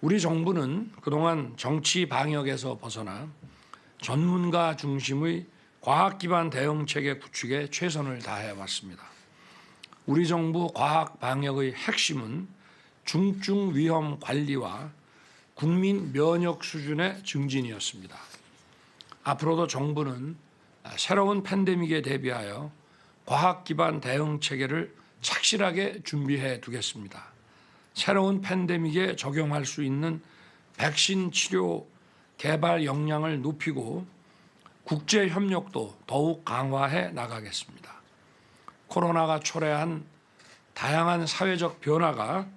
우리 정부는 그동안 정치 방역에서 벗어나 전문가 중심의 과학 기반 대응 체계 구축에 최선을 다해 왔습니다. 우리 정부 과학 방역의 핵심은 중증 위험 관리와 국민 면역 수준의 증진이었습니다. 앞으로도 정부는 새로운 팬데믹에 대비하여 과학 기반 대응 체계를 착실하게 준비해 두겠습니다. 새로운 팬데믹에 적용할 수 있는 백신 치료 개발 역량을 높이고 국제 협력도 더욱 강화해 나가겠습니다. 코로나가 초래한 다양한 사회적 변화가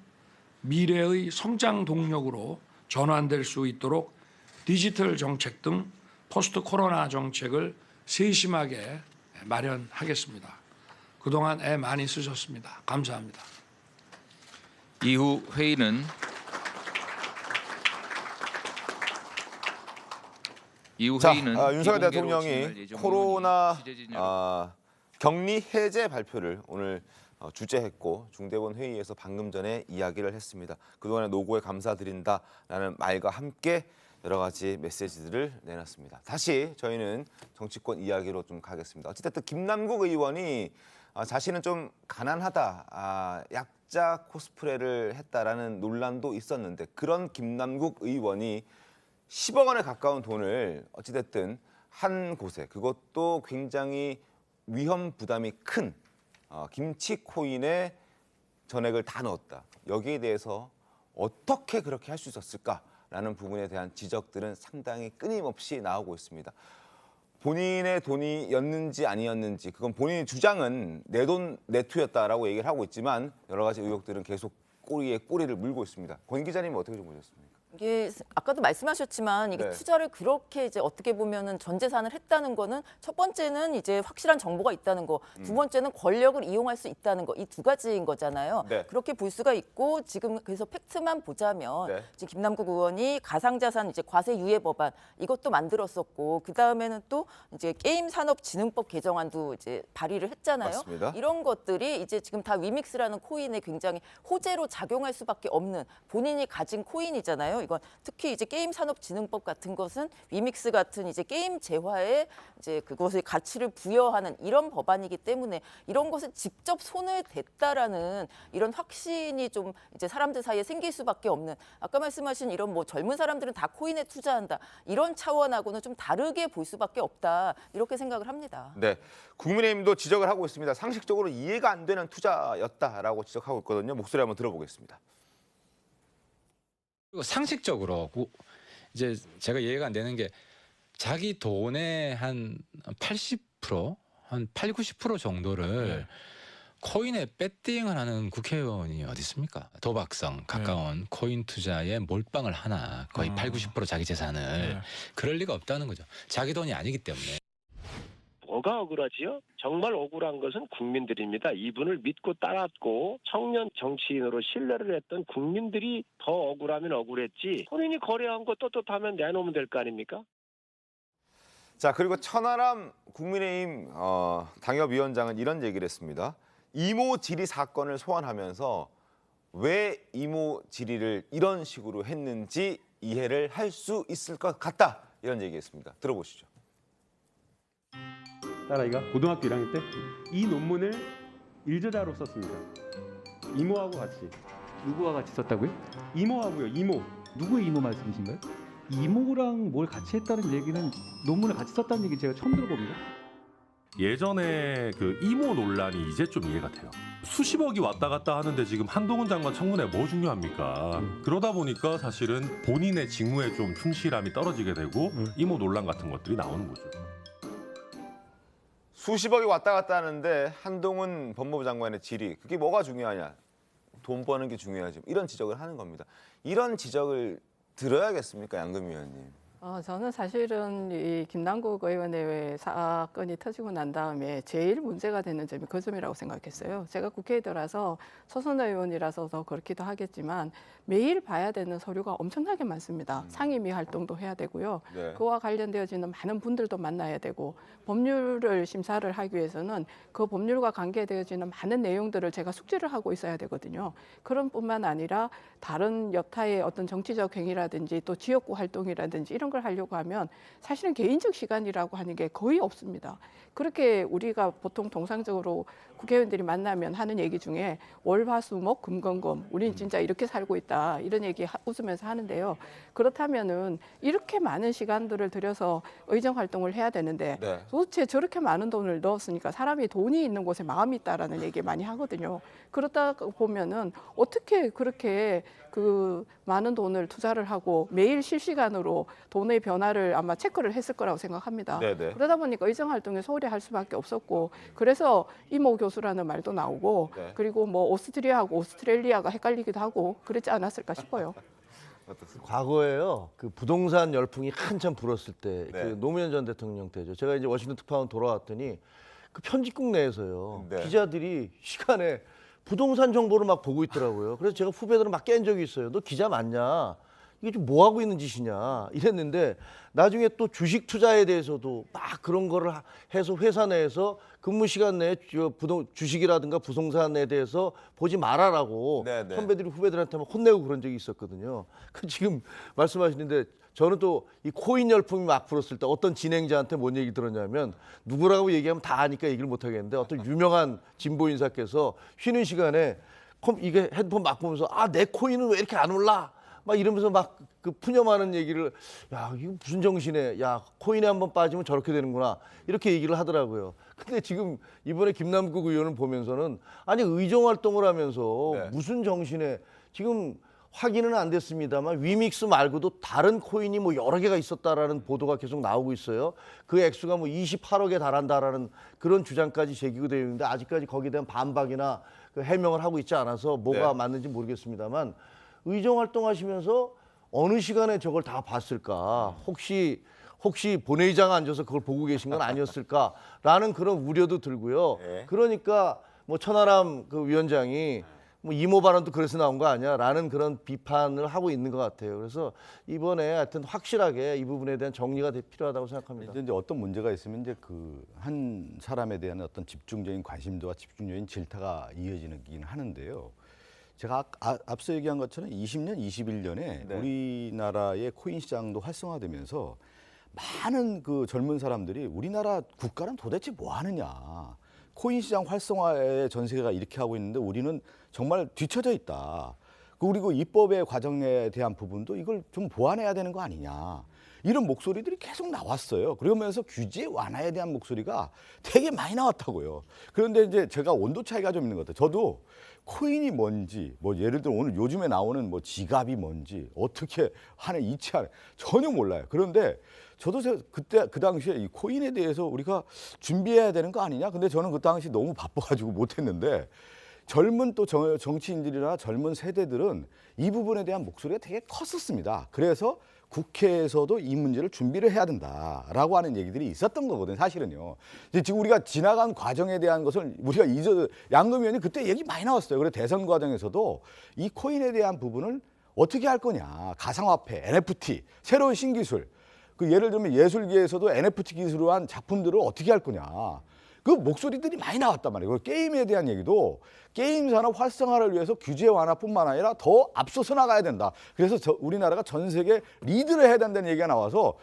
미래의 성장 동력으로 전환될 수 있도록 디지털 정책 등 포스트 코로나 정책을 세심하게 마련하겠습니다. 그동안 애 많이 쓰셨습니다. 감사합니다. 이후 회의는 윤석열 대통령이 코로나 격리 해제 발표를 오늘 주재했고 중대본 회의에서 방금 전에 이야기를 했습니다. 그동안의 노고에 감사드린다라는 말과 함께 여러 가지 메시지들을 내놨습니다. 다시 저희는 정치권 이야기로 좀 가겠습니다. 어쨌든 김남국 의원이 자신은 좀 가난하다, 약자 코스프레를 했다라는 논란도 있었는데 그런 김남국 의원이 10억 원에 가까운 돈을 어찌됐든 한 곳에 그것도 굉장히 위험 부담이 큰 김치 코인에 전액을 다 넣었다. 여기에 대해서 어떻게 그렇게 할 수 있었을까라는 부분에 대한 지적들은 상당히 끊임없이 나오고 있습니다. 본인의 돈이었는지 아니었는지 그건 본인의 주장은 내 돈 내 투였다라고 얘기를 하고 있지만 여러 가지 의혹들은 계속 꼬리에 꼬리를 물고 있습니다. 권 기자님은 어떻게 좀 보셨습니까? 이게 아까도 말씀하셨지만 이게 네. 투자를 그렇게 이제 어떻게 보면은 전 재산을 했다는 거는 첫 번째는 이제 확실한 정보가 있다는 거, 두 번째는 권력을 이용할 수 있다는 거, 이 두 가지인 거잖아요. 네. 그렇게 볼 수가 있고 지금 그래서 팩트만 보자면 네. 지금 김남국 의원이 가상자산 이제 과세 유예 법안 이것도 만들었었고 그 다음에는 또 이제 게임산업진흥법 개정안도 이제 발의를 했잖아요. 맞습니다. 이런 것들이 이제 지금 다 위믹스라는 코인에 굉장히 호재로 작용할 수밖에 없는 본인이 가진 코인이잖아요. 이건 특히 이제 게임산업진흥법 같은 것은 위믹스 같은 이제 게임 재화에 이제 그것의 가치를 부여하는 이런 법안이기 때문에 이런 것을 직접 손을 댔다라는 이런 확신이 좀 이제 사람들 사이에 생길 수밖에 없는 아까 말씀하신 이런 뭐 젊은 사람들은 다 코인에 투자한다 이런 차원하고는 좀 다르게 볼 수밖에 없다 이렇게 생각을 합니다. 네, 국민의힘도 지적을 하고 있습니다. 상식적으로 이해가 안 되는 투자였다라고 지적하고 있거든요. 목소리 한번 들어보겠습니다. 그리고 상식적으로 이제 제가 이해가 안 되는 게 자기 돈의 한 80%, 한 8, 90% 정도를 코인에 배팅을 하는 국회의원이 어디 있습니까? 도박성 가까운 코인 투자에 몰빵을 하나 거의 8, 90% 자기 재산을 그럴 리가 없다는 거죠. 자기 돈이 아니기 때문에. 뭐가 억울하지요? 정말 억울한 것은 국민들입니다. 이분을 믿고 따랐고 청년 정치인으로 신뢰를 했던 국민들이 더 억울하면 억울했지 본인이 거래한 거 떳떳하면 내놓으면 될 거 아닙니까? 자, 그리고 천하람 국민의힘 당협위원장은 이런 얘기를 했습니다. 이모 지리 사건을 소환하면서 왜 이모 지리를 이런 식으로 했는지 이해를 할 수 있을 것 같다. 이런 얘기했습니다. 들어보시죠. 딸아이가 고등학교 1학년 때 이 논문을 일저자로 썼습니다. 이모하고 같이. 누구와 같이 썼다고요? 이모하고요. 이모. 누구의 이모 말씀이신가요? 이모랑 뭘 같이 했다는 얘기는 논문을 같이 썼다는 얘기 제가 처음 들어봅니다. 예전에 그 이모 논란이 이제 좀 이해가 돼요. 수십억이 왔다 갔다 하는데 지금 한동훈 장관 청문회 뭐 중요합니까? 그러다 보니까 사실은 본인의 직무에 좀 충실함이 떨어지게 되고 이모 논란 같은 것들이 나오는 거죠. 수십억이 왔다 갔다 하는데 한동훈 법무부 장관의 질의 그게 뭐가 중요하냐? 돈 버는 게 중요하지. 이런 지적을 하는 겁니다. 이런 지적을 들어야겠습니까, 양금 위원님? 저는 사실은 이 김남국 의원의 사건이 터지고 난 다음에 제일 문제가 되는 점이 그 점이라고 생각했어요. 제가 국회에 들어와서 초선 의원이라서 더 그렇기도 하겠지만 매일 봐야 되는 서류가 엄청나게 많습니다. 상임위 활동도 해야 되고요. 네. 그와 관련되어지는 많은 분들도 만나야 되고 법률을 심사를 하기 위해서는 그 법률과 관계되어지는 많은 내용들을 제가 숙지를 하고 있어야 되거든요. 그런 뿐만 아니라 다른 여타의 어떤 정치적 행위라든지 또 지역구 활동이라든지 이런 걸 하려고 하면 사실은 개인적 시간이라고 하는 게 거의 없습니다. 그렇게 우리가 보통 통상적으로 국회의원들이 만나면 하는 얘기 중에 월화수목 금건금 우린 진짜 이렇게 살고 있다 이런 얘기 웃으면서 하는데요. 그렇다면은 이렇게 많은 시간들을 들여서 의정 활동을 해야 되는데 네. 도대체 저렇게 많은 돈을 넣었으니까 사람이 돈이 있는 곳에 마음이 있다라는 얘기 많이 하거든요. 그러다 보면은 어떻게 그렇게 그 많은 돈을 투자를 하고 매일 실시간으로 돈의 변화를 아마 체크를 했을 거라고 생각합니다. 네네. 그러다 보니까 의정 활동을 소홀히 할 수밖에 없었고 그래서 이모 교수라는 말도 나오고 네. 그리고 뭐 오스트리아하고 오스트레일리아가 헷갈리기도 하고 그랬지 않았을까 싶어요. 과거에요. 그 부동산 열풍이 한참 불었을 때, 네. 그 노무현 전 대통령 때죠. 제가 이제 워싱턴 특파원 돌아왔더니 그 편집국 내에서요. 네. 기자들이 시간에 부동산 정보를 막 보고 있더라고요. 그래서 제가 후배들은 막 깬 적이 있어요. 너 기자 맞냐? 이게 좀 뭐 하고 있는 짓이냐? 이랬는데 나중에 또 주식 투자에 대해서도 막 그런 거를 해서 회사 내에서 근무 시간 내에 주식이라든가 부동산에 대해서 보지 말아라고 네네. 선배들이 후배들한테 막 혼내고 그런 적이 있었거든요. 그 지금 말씀하시는데 저는 또 이 코인 열풍이 막 불었을 때 어떤 진행자한테 뭔 얘기 들었냐면 누구라고 얘기하면 다 아니까 얘기를 못 하겠는데 어떤 유명한 진보 인사께서 쉬는 시간에 이게 핸드폰 막 보면서 아, 내 코인은 왜 이렇게 안 올라? 막 이러면서 막 그 푸념하는 얘기를 야, 이거 무슨 정신에 야, 코인에 한번 빠지면 저렇게 되는구나. 이렇게 얘기를 하더라고요. 근데 지금 이번에 김남국 의원을 보면서는 아니 의정 활동을 하면서 네. 무슨 정신에 지금 확인은 안 됐습니다만 위믹스 말고도 다른 코인이 뭐 여러 개가 있었다라는 보도가 계속 나오고 있어요. 그 액수가 뭐 28억에 달한다라는 그런 주장까지 제기가 되어 있는데 아직까지 거기에 대한 반박이나 그 해명을 하고 있지 않아서 뭐가 네. 맞는지 모르겠습니다만 의정 활동하시면서 어느 시간에 저걸 다 봤을까? 혹시 본회의장 앉아서 그걸 보고 계신 건 아니었을까라는 그런 우려도 들고요. 네. 그러니까 뭐 천하람 그 위원장이 뭐 이모 발언도 그래서 나온 거 아니야라는 그런 비판을 하고 있는 것 같아요. 그래서 이번에 하여튼 확실하게 이 부분에 대한 정리가 필요하다고 생각합니다. 이제 어떤 문제가 있으면 이제 그 한 사람에 대한 어떤 집중적인 관심도와 집중적인 질타가 이어지긴 하는데요. 제가 앞서 얘기한 것처럼 20년, 21년에 네. 우리나라의 코인 시장도 활성화되면서 많은 그 젊은 사람들이 우리나라 국가는 도대체 뭐 하느냐. 코인 시장 활성화에 전 세계가 이렇게 하고 있는데 우리는 정말 뒤처져 있다. 그리고 입법의 과정에 대한 부분도 이걸 좀 보완해야 되는 거 아니냐. 이런 목소리들이 계속 나왔어요. 그러면서 규제 완화에 대한 목소리가 되게 많이 나왔다고요. 그런데 이제 제가 온도 차이가 좀 있는 것 같아요. 저도 코인이 뭔지, 뭐 예를 들어 오늘 요즘에 나오는 뭐 지갑이 뭔지, 어떻게 하는 이체하는 전혀 몰라요. 그런데 저도 그때 그 당시에 이 코인에 대해서 우리가 준비해야 되는 거 아니냐. 근데 저는 그 당시 너무 바빠가지고 못했는데 젊은 또 정치인들이나 젊은 세대들은 이 부분에 대한 목소리가 되게 컸었습니다. 그래서 국회에서도 이 문제를 준비를 해야 된다라고 하는 얘기들이 있었던 거거든요. 사실은요. 이제 지금 우리가 지나간 과정에 대한 것을 우리가 양금 의원이 그때 얘기 많이 나왔어요. 그래서 대선 과정에서도 이 코인에 대한 부분을 어떻게 할 거냐. 가상화폐, NFT, 새로운 신기술. 그 예를 들면 예술계에서도 NFT 기술로 한 작품들을 어떻게 할 거냐. 그 목소리들이 많이 나왔단 말이에요. 그리고 게임에 대한 얘기도 게임 산업 활성화를 위해서 규제 완화뿐만 아니라 더 앞서서 나가야 된다. 그래서 우리나라가 전 세계 리드를 해야 된다는 얘기가 나와서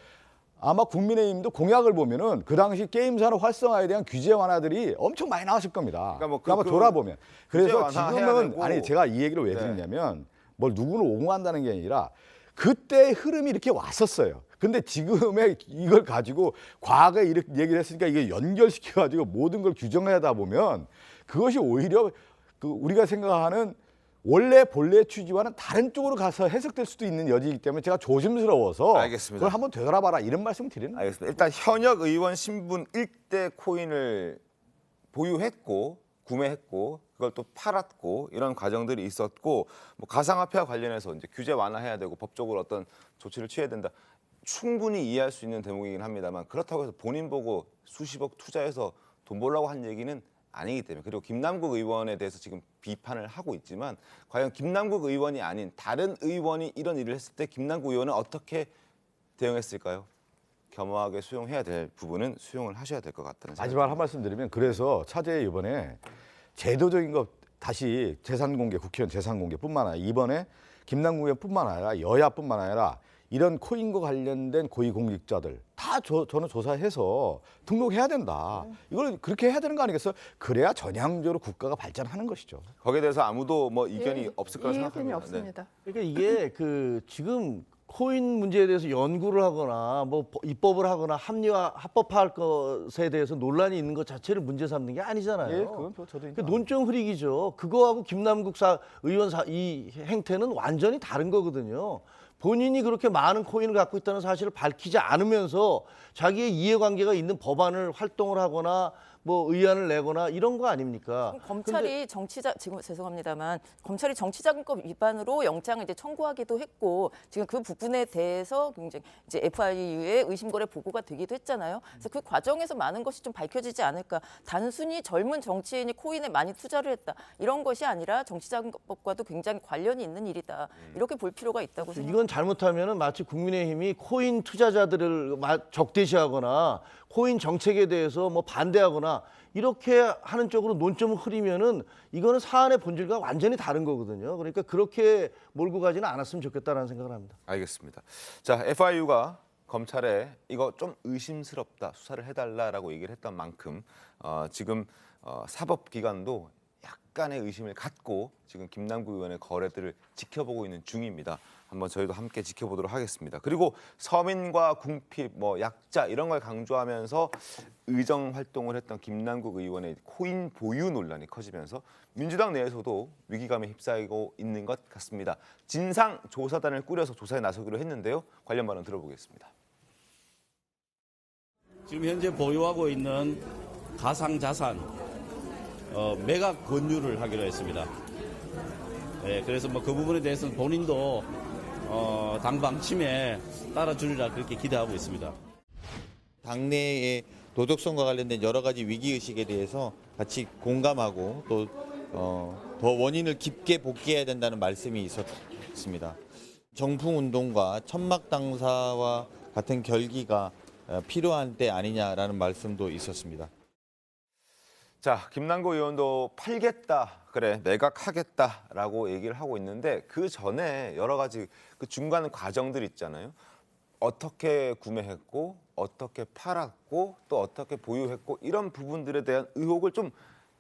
아마 국민의힘도 공약을 보면은 그 당시 게임 산업 활성화에 대한 규제 완화들이 엄청 많이 나왔을 겁니다. 그러니까 뭐 아마 돌아보면. 그래서 지금은 되고. 아니 제가 이 얘기를 왜 드리냐면 뭘 누구를 옹호한다는 게 아니라 그때 흐름이 이렇게 왔었어요. 근데 지금의 이걸 가지고 과거에 이렇게 얘기를 했으니까 이게 연결시켜가지고 모든 걸 규정하다 보면 그것이 오히려 그 우리가 생각하는 원래 본래 취지와는 다른 쪽으로 가서 해석될 수도 있는 여지이기 때문에 제가 조심스러워서 알겠습니다. 그걸 한번 되돌아봐라 이런 말씀 드리는 거예요. 알겠습니다. 일단 현역 의원 신분 1대 코인을 보유했고 구매했고 그걸 또 팔았고 이런 과정들이 있었고 뭐 가상화폐와 관련해서 이제 규제 완화해야 되고 법적으로 어떤 조치를 취해야 된다. 충분히 이해할 수 있는 대목이긴 합니다만 그렇다고 해서 본인 보고 수십억 투자해서 돈 벌라고 한 얘기는 아니기 때문에 그리고 김남국 의원에 대해서 지금 비판을 하고 있지만 과연 김남국 의원이 아닌 다른 의원이 이런 일을 했을 때 김남국 의원은 어떻게 대응했을까요? 겸허하게 수용해야 될 부분은 수용을 하셔야 될 것 같다는 생각이 마지막 한 말씀 드리면 그래서 차제에 이번에 제도적인 것 다시 재산 공개 국회의원 재산 공개뿐만 아니라 이번에 김남국 의원뿐만 아니라 여야뿐만 아니라 이런 코인과 관련된 고위공직자들 다 저는 조사해서 등록해야 된다. 이걸 그렇게 해야 되는 거 아니겠어요? 그래야 전향적으로 국가가 발전하는 것이죠. 거기에 대해서 아무도 뭐 이견이 없을 거라 이견이 생각합니다. 없습니다. 그러니까 이게 그 지금 코인 문제에 대해서 연구를 하거나 뭐 입법을 하거나 합법화할 것에 대해서 논란이 있는 것 자체를 문제 삼는 게 아니잖아요. 예, 그건 저도 그 논점 흐리기죠. 그거하고 김남국 의원 이 행태는 완전히 다른 거거든요. 본인이 그렇게 많은 코인을 갖고 있다는 사실을 밝히지 않으면서 자기의 이해관계가 있는 법안을 활동을 하거나 뭐 의안을 내거나 이런 거 아닙니까? 검찰이 지금 죄송합니다만 검찰이 정치자금법 위반으로 영장을 이제 청구하기도 했고 지금 그 부분에 대해서 굉장히 이제 FIU의 의심거래 보고가 되기도 했잖아요. 그래서 그 과정에서 많은 것이 좀 밝혀지지 않을까. 단순히 젊은 정치인이 코인에 많이 투자를 했다 이런 것이 아니라 정치자금법과도 굉장히 관련이 있는 일이다. 이렇게 볼 필요가 있다고 생각합니다. 이건 잘못하면은 마치 국민의힘이 코인 투자자들을 적대시하거나 코인 정책에 대해서 뭐 반대하거나 이렇게 하는 쪽으로 논점을 흐리면은 이거는 사안의 본질과 완전히 다른 거거든요. 그러니까 그렇게 몰고 가지는 않았으면 좋겠다라는 생각을 합니다. 알겠습니다. 자, FIU가 검찰에 이거 좀 의심스럽다 수사를 해달라라고 얘기를 했던 만큼 지금 사법기관도 약간의 의심을 갖고 지금 김남국 의원의 거래들을 지켜보고 있는 중입니다. 한번 저희도 함께 지켜보도록 하겠습니다. 그리고 서민과 궁핍, 뭐 약자 이런 걸 강조하면서 의정 활동을 했던 김남국 의원의 코인 보유 논란이 커지면서 민주당 내에서도 위기감에 휩싸이고 있는 것 같습니다. 진상조사단을 꾸려서 조사에 나서기로 했는데요. 관련 발언 들어보겠습니다. 지금 현재 보유하고 있는 가상자산 매각 권유를 하기로 했습니다. 네, 그래서 뭐 그 부분에 대해서는 본인도 당 방침에 따라주리라 그렇게 기대하고 있습니다. 당내의 도덕성과 관련된 여러 가지 위기의식에 대해서 같이 공감하고 또 더 원인을 깊게 복귀해야 된다는 말씀이 있었습니다. 정풍운동과 천막당사와 같은 결기가 필요한 때 아니냐라는 말씀도 있었습니다. 자, 김남국 의원도 팔겠다, 그래 매각하겠다라고 얘기를 하고 있는데 그 전에 여러 가지 그 중간 과정들 있잖아요. 어떻게 구매했고 어떻게 팔았고 또 어떻게 보유했고 이런 부분들에 대한 의혹을 좀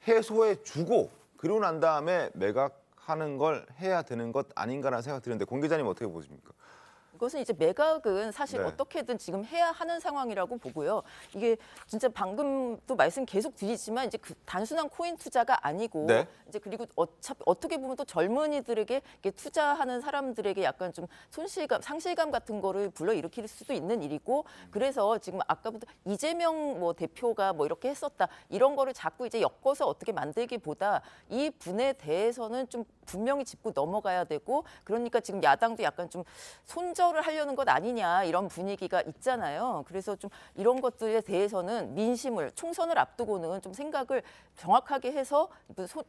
해소해 주고 그러고 난 다음에 매각하는 걸 해야 되는 것 아닌가라는 생각이 드는데 공 기자님 어떻게 보십니까? 이것은 이제 매각은 사실 네. 어떻게든 지금 해야 하는 상황이라고 보고요. 이게 진짜 방금도 말씀 계속 드리지만 이제 그 단순한 코인 투자가 아니고 네. 이제 그리고 어차피 어떻게 보면 또 젊은이들에게 이렇게 투자하는 사람들에게 약간 좀 손실감, 상실감 같은 거를 불러일으킬 수도 있는 일이고 그래서 지금 아까부터 이재명 뭐 대표가 뭐 이렇게 했었다 이런 거를 자꾸 이제 엮어서 어떻게 만들기보다 이 분에 대해서는 좀 분명히 짚고 넘어가야 되고 그러니까 지금 야당도 약간 좀 손절을 하려는 것 아니냐 이런 분위기가 있잖아요. 그래서 좀 이런 것들에 대해서는 민심을 총선을 앞두고는 좀 생각을 정확하게 해서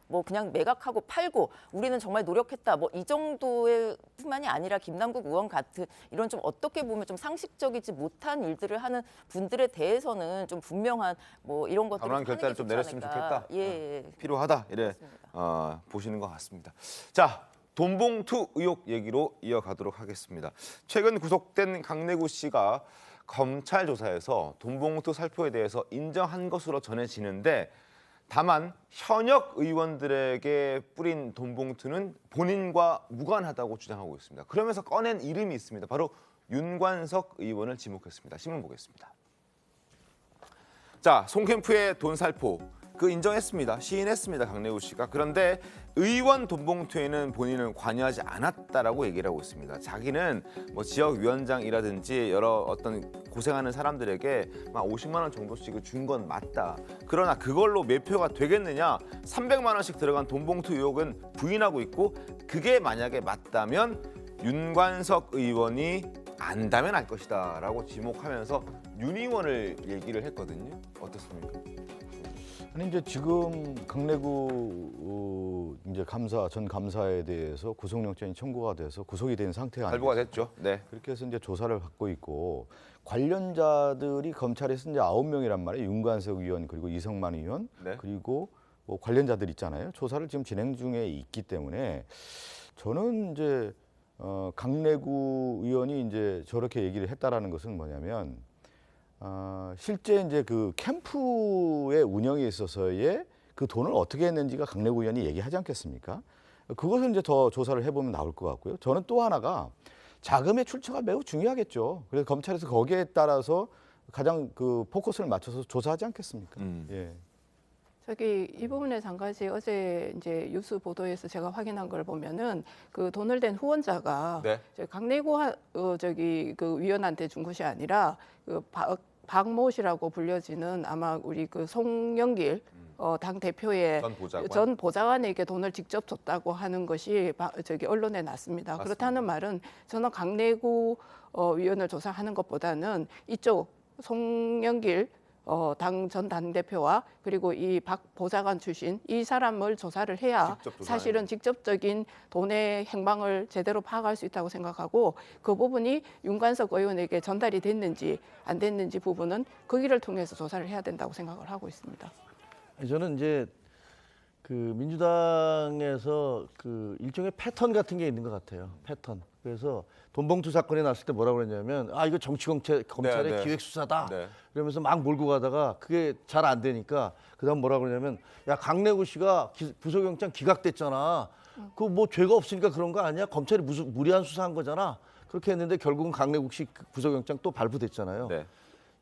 뭐 그냥 매각하고 팔고 우리는 정말 노력했다 뭐 이 정도의 뿐만이 아니라 김남국 의원 같은 이런 좀 어떻게 보면 좀 상식적이지 못한 일들을 하는 분들에 대해서는 좀 분명한 뭐 이런 것들을 강한 하는 게 결단을 좀 좋지 내렸으면 않을까. 좋겠다. 예. 필요하다 이래 보시는 것 같습니다. 자, 돈봉투 의혹 얘기로 이어가도록 하겠습니다. 최근 구속된 강내구 씨가 검찰 조사에서 돈봉투 살포에 대해서 인정한 것으로 전해지는데 다만 현역 의원들에게 뿌린 돈봉투는 본인과 무관하다고 주장하고 있습니다. 그러면서 꺼낸 이름이 있습니다. 바로 윤관석 의원을 지목했습니다. 신문 보겠습니다. 자, 송캠프의 돈 살포 그 인정했습니다. 시인했습니다. 강내구 씨가. 그런데 의원 돈봉투에는 본인은 관여하지 않았다라고 얘기를 하고 있습니다. 자기는 뭐 지역위원장이라든지 여러 어떤 고생하는 사람들에게 막 50만 원 정도씩을 준 건 맞다. 그러나 그걸로 매표가 되겠느냐? 300만 원씩 들어간 돈봉투 의혹은 부인하고 있고 그게 만약에 맞다면 윤관석 의원이 안다면 알 것이다라고 지목하면서 윤희원을 얘기를 했거든요. 어떻습니까? 아니 이제 지금 강내구 이제 전 감사에 대해서 구속영장이 청구가 돼서 구속이 된 상태가 발부가 아니겠습니까? 됐죠. 네. 그렇게 해서 이제 조사를 받고 있고 관련자들이 검찰에서 이제 9명이란 말이에요. 윤관석 의원 그리고 이성만 의원 네. 그리고 뭐 관련자들 있잖아요. 조사를 지금 진행 중에 있기 때문에 저는 이제 강내구 의원이 이제 저렇게 얘기를 했다라는 것은 뭐냐면 실제 이제 그 캠프의 운영에 있어서의 그 돈을 어떻게 했는지가 강내구 의원이 얘기하지 않겠습니까? 그것을 이제 더 조사를 해보면 나올 것 같고요. 저는 또 하나가 자금의 출처가 매우 중요하겠죠. 그래서 검찰에서 거기에 따라서 가장 그 포커스를 맞춰서 조사하지 않겠습니까? 예. 이 부분에서 한 가지 어제 이제 뉴스 보도에서 제가 확인한 걸 보면은 그 돈을 댄 후원자가 네. 강내구 그 위원한테 준 것이 아니라 그 박모 씨라고 불려지는 아마 우리 그 송영길 당 대표의 전 보좌관에게 돈을 직접 줬다고 하는 것이 언론에 났습니다. 맞습니다. 그렇다는 말은 저는 강내구 위원을 조사하는 것보다는 이쪽 송영길 전 당대표와 그리고 이 박 보좌관 출신 이 사람을 조사를 해야 사실은 직접적인 돈의 행방을 제대로 파악할 수 있다고 생각하고 그 부분이 윤관석 의원에게 전달이 됐는지 안 됐는지 부분은 그 길을 통해서 조사를 해야 된다고 생각을 하고 있습니다. 저는 이제 그 민주당에서 그 일종의 패턴 같은 게 있는 것 같아요. 패턴. 그래서 돈봉투 사건이 났을 때 뭐라고 그랬냐면 이거 검찰의 네. 기획수사다. 네. 그러면서 막 몰고 가다가 그게 잘 안 되니까 그다음 뭐라고 그러냐면 강내구 씨가 구속영장 기각됐잖아. 그 뭐 죄가 없으니까 그런 거 아니야? 검찰이 무슨 무리한 수사한 거잖아. 그렇게 했는데 결국은 강내구 씨 구속영장 또 발부됐잖아요. 네.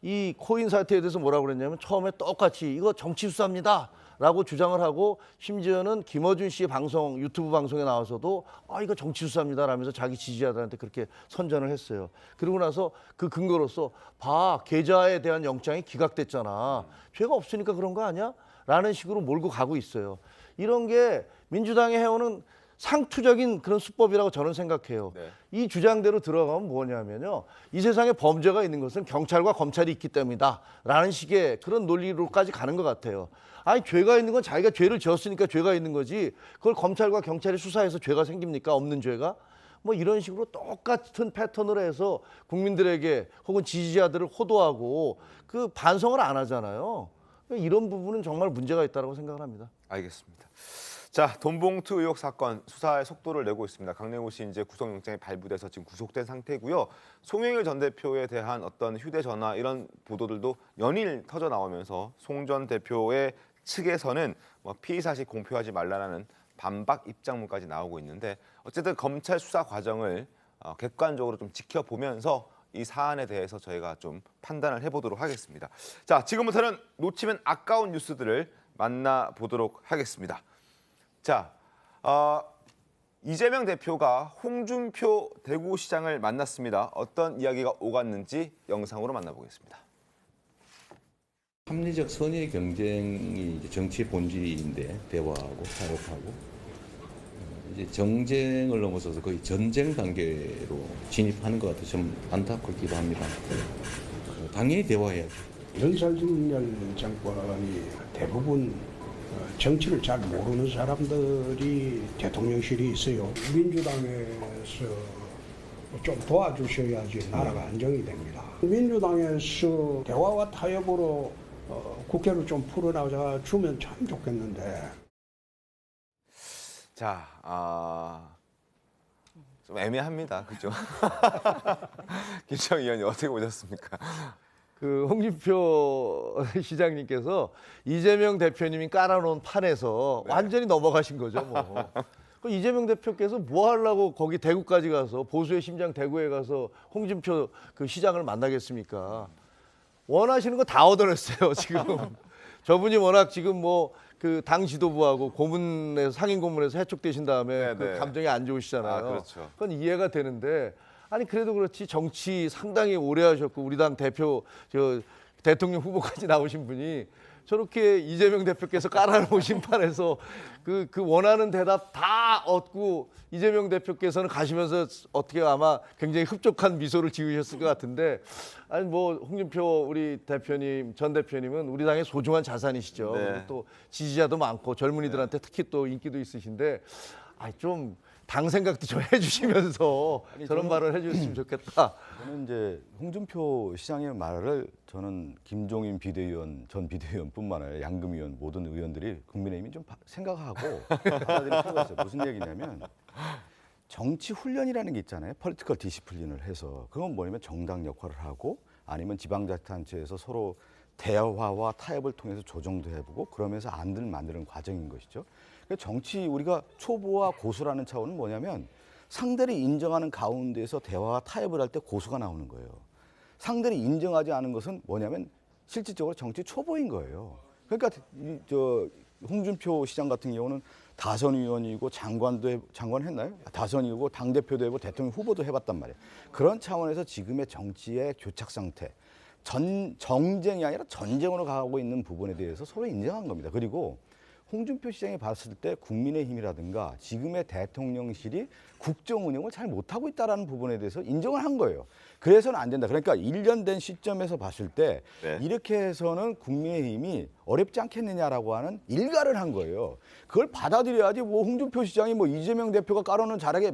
이 코인 사태에 대해서 뭐라고 그랬냐면 처음에 똑같이 이거 정치 수사입니다. 라고 주장을 하고 심지어는 김어준 씨의 유튜브 방송에 나와서도 이거 정치 수사입니다 라면서 자기 지지자들한테 그렇게 선전을 했어요. 그러고 나서 그 근거로서 계좌에 대한 영장이 기각됐잖아. 죄가 없으니까 그런 거 아니야? 라는 식으로 몰고 가고 있어요. 이런 게 민주당이 해오는 상투적인 그런 수법이라고 저는 생각해요. 네. 이 주장대로 들어가면 뭐냐면요. 이 세상에 범죄가 있는 것은 경찰과 검찰이 있기 때문이다. 라는 식의 그런 논리로까지 가는 것 같아요. 죄가 있는 건 자기가 죄를 지었으니까 죄가 있는 거지. 그걸 검찰과 경찰이 수사해서 죄가 생깁니까? 없는 죄가? 뭐 이런 식으로 똑같은 패턴으로 해서 국민들에게 혹은 지지자들을 호도하고 그 반성을 안 하잖아요. 이런 부분은 정말 문제가 있다고 생각을 합니다. 알겠습니다. 자, 돈봉투 의혹 사건 수사의 속도를 내고 있습니다. 강내구 씨 이제 구속영장이 발부돼서 지금 구속된 상태고요. 송영길 전 대표에 대한 어떤 휴대전화 이런 보도들도 연일 터져 나오면서 송 전 대표의 측에서는 피의 사실 공표하지 말라는 반박 입장문까지 나오고 있는데 어쨌든 검찰 수사 과정을 객관적으로 좀 지켜보면서 이 사안에 대해서 저희가 좀 판단을 해보도록 하겠습니다. 자, 지금부터는 놓치면 아까운 뉴스들을 만나보도록 하겠습니다. 자, 이재명 대표가 홍준표 대구시장을 만났습니다. 어떤 이야기가 오갔는지 영상으로 만나보겠습니다. 합리적 선의 경쟁이 이제 정치의 본질인데 대화하고 타협하고 이제 정쟁을 넘어서서 거의 전쟁 단계로 진입하는 것 같아서 좀 안타깝기도 합니다. 당연히 대화해야죠. 윤석열 정권이 대부분 정치를 잘 모르는 사람들이 대통령실이 있어요. 민주당에서 좀 도와주셔야지 나라가 안정이 됩니다. 민주당에서 대화와 타협으로 국회를 좀 풀어나가 주면 참 좋겠는데. 자, 좀 애매합니다. 그죠? 김창희 의원님 어떻게 보셨습니까? 그 홍준표 시장님께서 이재명 대표님이 깔아놓은 판에서 완전히 넘어가신 거죠. 뭐. 그 이재명 대표께서 뭐 하려고 거기 대구까지 가서 보수의 심장 대구에 가서 홍준표 그 시장을 만나겠습니까? 원하시는 거 다 얻어냈어요. 지금 저분이 워낙 지금 뭐 그 당 지도부하고 고문에서 상임 고문에서 해촉되신 다음에 그 감정이 안 좋으시잖아요. 그렇죠. 그건 이해가 되는데. 아니 그래도 그렇지 정치 상당히 오래 하셨고 우리 당 대표 대통령 후보까지 나오신 분이 저렇게 이재명 대표께서 깔아놓으신 판에서 그 원하는 대답 다 얻고 이재명 대표께서는 가시면서 어떻게 아마 굉장히 흡족한 미소를 지으셨을 것 같은데, 아니 뭐 홍준표 우리 대표님, 전 대표님은 우리 당의 소중한 자산이시죠. 네. 그리고 또 지지자도 많고 젊은이들한테 특히 또 인기도 있으신데, 좀 당 생각도 좀 해주시면서 저런 말을 해주셨으면 좋겠다. 저는 이제 홍준표 시장의 말을 저는 김종인 비대위원, 전 비대위원뿐만 아니라 양금 의원 모든 의원들이 국민의힘이 좀 생각하고 받아들일 필요가 있어요. 무슨 얘기냐면 정치 훈련이라는 게 있잖아요. 폴리티컬 디시플린을 해서 그건 뭐냐면 정당 역할을 하고 아니면 지방자치단체에서 서로 대화와 타협을 통해서 조정도 해보고 그러면서 안들 만드는 과정인 것이죠. 정치 우리가 초보와 고수라는 차원은 뭐냐면 상대를 인정하는 가운데서 대화와 타협을 할 때 고수가 나오는 거예요. 상대를 인정하지 않은 것은 뭐냐면 실질적으로 정치 초보인 거예요. 그러니까 홍준표 시장 같은 경우는 다선 의원이고 장관 했나요? 다선이고 당대표도 해보고 대통령 후보도 해봤단 말이에요. 그런 차원에서 지금의 정치의 교착 상태, 정쟁이 아니라 전쟁으로 가고 있는 부분에 대해서 서로 인정한 겁니다. 그리고 홍준표 시장이 봤을 때 국민의힘이라든가 지금의 대통령실이 국정 운영을 잘 못하고 있다는 부분에 대해서 인정을 한 거예요. 그래서는 안 된다. 그러니까 1년 된 시점에서 봤을 때 이렇게 해서는 국민의힘이 어렵지 않겠느냐라고 하는 일가를 한 거예요. 그걸 받아들여야지 뭐 홍준표 시장이 뭐 이재명 대표가 깔아놓은 자락에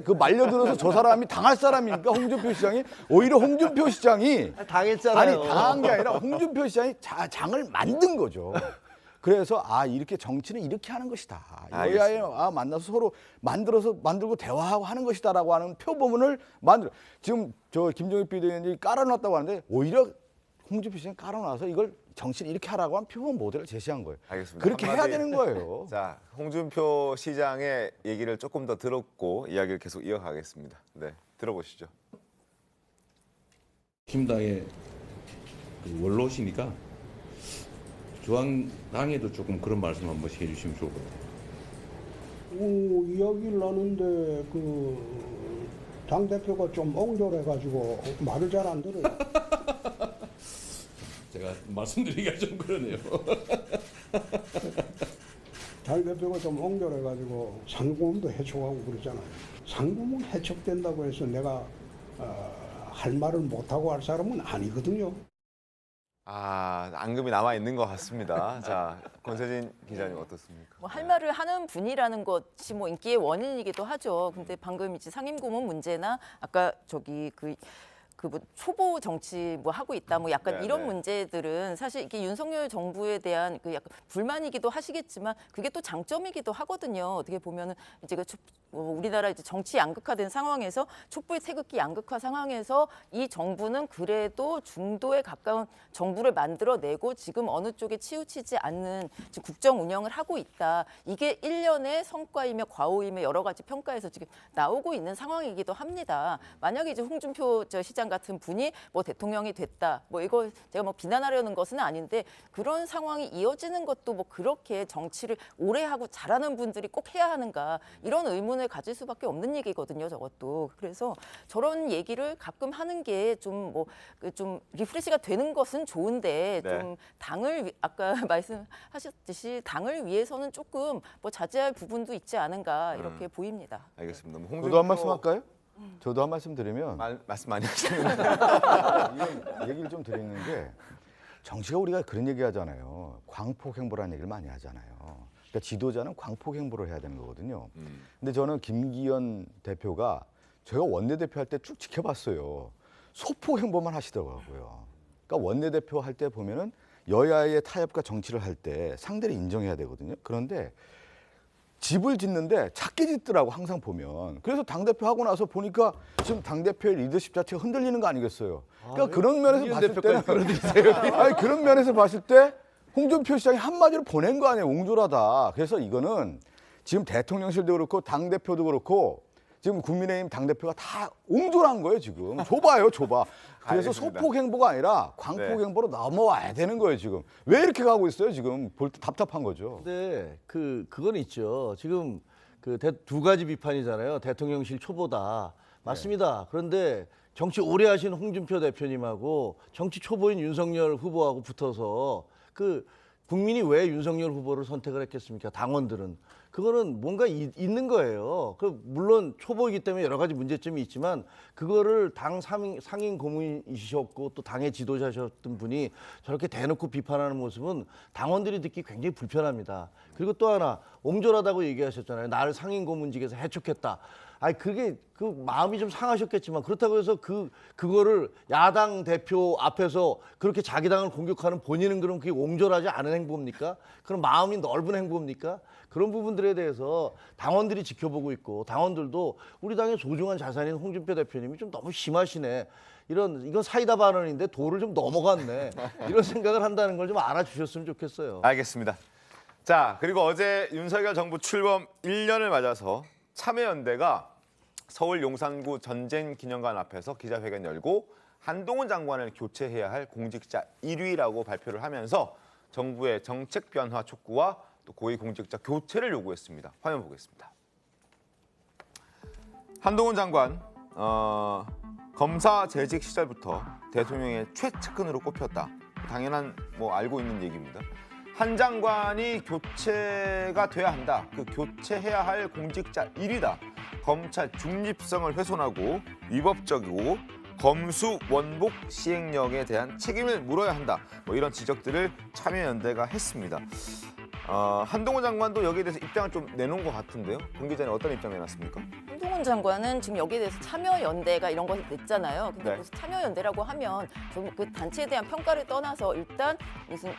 그 말려들어서 저 사람이 당할 사람이니까 홍준표 시장이 오히려 홍준표 시장이 당했잖아요. 아니 당한 게 아니라 홍준표 시장이 장을 만든 거죠. 그래서 이렇게 정치는 이렇게 하는 것이다. 여야에 만나서 서로 만들고 대화하고 하는 것이다라고 하는 표본을 만들어. 지금 저 김종인 비대위원이 깔아놨다고 하는데 오히려 홍준표 시장이 깔아놔서 이걸 정치를 이렇게 하라고 한 표본 모델을 제시한 거예요. 알겠습니다. 그렇게 해야 되는 거예요. 자, 홍준표 시장의 얘기를 조금 더 들었고 이야기를 계속 이어가겠습니다. 네, 들어보시죠. 힘당의 원로시니까 중앙당에도 조금 그런 말씀 한 번씩 해주시면 좋을 것 같아요. 이야기를 하는데 당 대표가 좀 옹졸해가지고 말을 잘 안 들어요. 제가 말씀드리기가 좀 그러네요. 당 대표가 좀 옹졸해가지고 상고문도 해촉하고 그러잖아요. 상고문 해촉된다고 해서 내가 할 말을 못하고 할 사람은 아니거든요. 앙금이 남아 있는 것 같습니다. 자, 권세진 기자님 어떻습니까? 뭐 할 말을 하는 분이라는 것이 뭐 인기의 원인이기도 하죠. 근데 방금 이제 상임고문 문제나 아까 뭐 초보 정치 뭐 하고 있다 뭐 약간 이런 문제들은 사실 이게 윤석열 정부에 대한 그 약간 불만이기도 하시겠지만 그게 또 장점이기도 하거든요. 어떻게 보면은 이제 우리나라 이제 정치 양극화된 상황에서 촛불 태극기 양극화 상황에서 이 정부는 그래도 중도에 가까운 정부를 만들어내고 지금 어느 쪽에 치우치지 않는 국정 운영을 하고 있다. 이게 1년의 성과이며 과오이며 여러 가지 평가에서 지금 나오고 있는 상황이기도 합니다. 만약에 이제 홍준표 시장 같은 분이 뭐 대통령이 됐다. 뭐 이거 제가 뭐 비난하려는 것은 아닌데 그런 상황이 이어지는 것도 뭐 그렇게 정치를 오래 하고 잘하는 분들이 꼭 해야 하는가 이런 의문을 가질 수밖에 없는 얘기거든요. 저것도. 그래서 저런 얘기를 가끔 하는 게 좀 좀 리프레시가 되는 것은 좋은데 좀 당을 아까 말씀하셨듯이 당을 위해서는 조금 뭐 자제할 부분도 있지 않은가 이렇게 보입니다. 알겠습니다. 저도 한 말씀 할까요? 저도 한 말씀 드리면 말씀 많이 하시는 이건 얘기를 좀 드리는 게 정치가 우리가 그런 얘기 하잖아요. 광폭행보라는 얘기를 많이 하잖아요. 그러니까 지도자는 광폭행보를 해야 되는 거거든요. 근데 저는 김기현 대표가 제가 원내대표 할 때 쭉 지켜봤어요. 소폭행보만 하시더라고요. 그러니까 원내대표 할 때 보면은 여야의 타협과 정치를 할 때 상대를 인정해야 되거든요. 그런데 집을 짓는데 작게 짓더라고 항상 보면. 그래서 당대표 하고 나서 보니까 지금 당대표의 리더십 자체가 흔들리는 거 아니겠어요. 그러니까 그런 면에서 봤을 때는 그런 면에서 봤을 때 홍준표 시장이 한마디로 보낸 거 아니에요. 옹졸하다. 그래서 이거는 지금 대통령실도 그렇고 당대표도 그렇고 지금 국민의힘 당대표가 다 옹졸한 거예요 지금. 좁아요 좁아. 그래서 알겠습니다. 소폭행보가 아니라 광폭행보로 넘어와야 되는 거예요 지금. 왜 이렇게 가고 있어요 지금. 볼 때 답답한 거죠. 근데 그건 있죠. 지금 두 가지 비판이잖아요. 대통령실 초보다. 맞습니다. 그런데 정치 오래 하신 홍준표 대표님하고 정치 초보인 윤석열 후보하고 붙어서 그 국민이 왜 윤석열 후보를 선택을 했겠습니까? 당원들은. 그거는 뭔가 있는 거예요. 물론 초보이기 때문에 여러 가지 문제점이 있지만 그거를 당 상임 고문이셨고 또 당의 지도자셨던 분이 저렇게 대놓고 비판하는 모습은 당원들이 듣기 굉장히 불편합니다. 그리고 또 하나 옹졸하다고 얘기하셨잖아요. 나를 상임 고문직에서 해촉했다. 아니 그게 그 마음이 좀 상하셨겠지만 그렇다고 해서 그거를 야당 대표 앞에서 그렇게 자기 당을 공격하는 본인은 그럼 그게 옹졸하지 않은 행보입니까? 그럼 마음이 넓은 행보입니까? 그런 부분들에 대해서 당원들이 지켜보고 있고 당원들도 우리 당의 소중한 자산인 홍준표 대표님이 좀 너무 심하시네. 이건 사이다 발언인데 도를 좀 넘어갔네. 이런 생각을 한다는 걸 좀 알아주셨으면 좋겠어요. 알겠습니다. 자, 그리고 어제 윤석열 정부 출범 1년을 맞아서 참여연대가 서울 용산구 전쟁기념관 앞에서 기자회견 열고 한동훈 장관을 교체해야 할 공직자 1위라고 발표를 하면서 정부의 정책 변화 촉구와 또 고위공직자 교체를 요구했습니다. 화면 보겠습니다. 한동훈 장관 검사 재직 시절부터 대통령의 최측근으로 꼽혔다. 당연한 알고 있는 얘기입니다. 한 장관이 교체가 돼야 한다. 그 교체해야 할 공직자 1위다. 검찰 중립성을 훼손하고 위법적이고 검수 원복 시행령에 대한 책임을 물어야 한다. 이런 지적들을 참여연대가 했습니다. 한동훈 장관도 여기에 대해서 입장을 좀 내놓은 것 같은데요. 본 기자님 어떤 입장 내놨습니까? 한동훈 장관은 지금 여기에 대해서 참여연대가 이런 것을 냈잖아요. 근데 네. 무슨 참여연대라고 하면 그 단체에 대한 평가를 떠나서 일단 무슨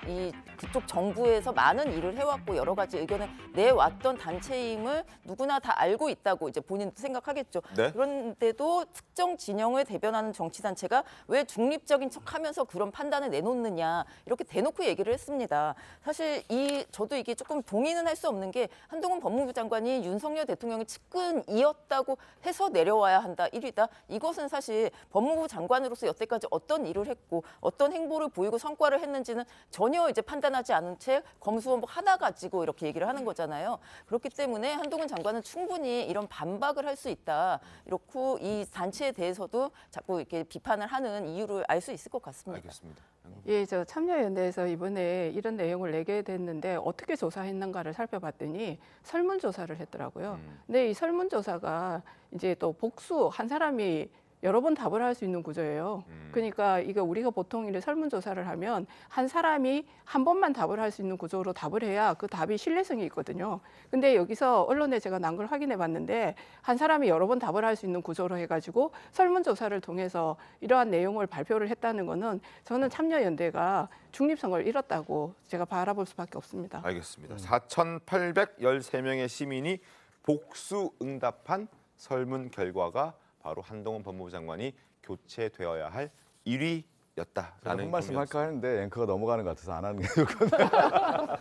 그쪽 정부에서 많은 일을 해왔고 여러 가지 의견을 내왔던 단체임을 누구나 다 알고 있다고 이제 본인도 생각하겠죠. 네. 그런데도 특정 진영을 대변하는 정치단체가 왜 중립적인 척하면서 그런 판단을 내놓느냐 이렇게 대놓고 얘기를 했습니다. 사실 저도 이게 조금 동의는 할 수 없는 게 한동훈 법무부 장관이 윤석열 대통령의 측근이었다고 해서 내려와야 한다, 1위다. 이것은 사실 법무부 장관으로서 여태까지 어떤 일을 했고 어떤 행보를 보이고 성과를 했는지는 전혀 이제 판단하지 않은 채 검수원복 하나 가지고 이렇게 얘기를 하는 거잖아요. 그렇기 때문에 한동훈 장관은 충분히 이런 반박을 할 수 있다. 이렇고 이 단체에 대해서도 자꾸 이렇게 비판을 하는 이유를 알 수 있을 것 같습니다. 알겠습니다. 예, 저 참여연대에서 이번에 이런 내용을 내게 됐는데 어떻게 조사했는가를 살펴봤더니 설문조사를 했더라고요. 근데 이 설문조사가 이제 또 복수 한 사람이 여러 번 답을 할 수 있는 구조예요. 그러니까 이거 우리가 보통 이렇게 설문조사를 하면 한 사람이 한 번만 답을 할 수 있는 구조로 답을 해야 그 답이 신뢰성이 있거든요. 근데 여기서 언론에 제가 난 걸 확인해 봤는데 한 사람이 여러 번 답을 할 수 있는 구조로 해가지고 설문조사를 통해서 이러한 내용을 발표를 했다는 거는 저는 참여연대가 중립성을 잃었다고 제가 바라볼 수밖에 없습니다. 알겠습니다. 4,813명의 시민이 복수 응답한 설문 결과가 바로 한동훈 법무부 장관이 교체되어야 할 1위였다라는 한 말씀 할까 했는데 앵커가 넘어가는 것 같아서 안 하는 게 좋을 것 같아요.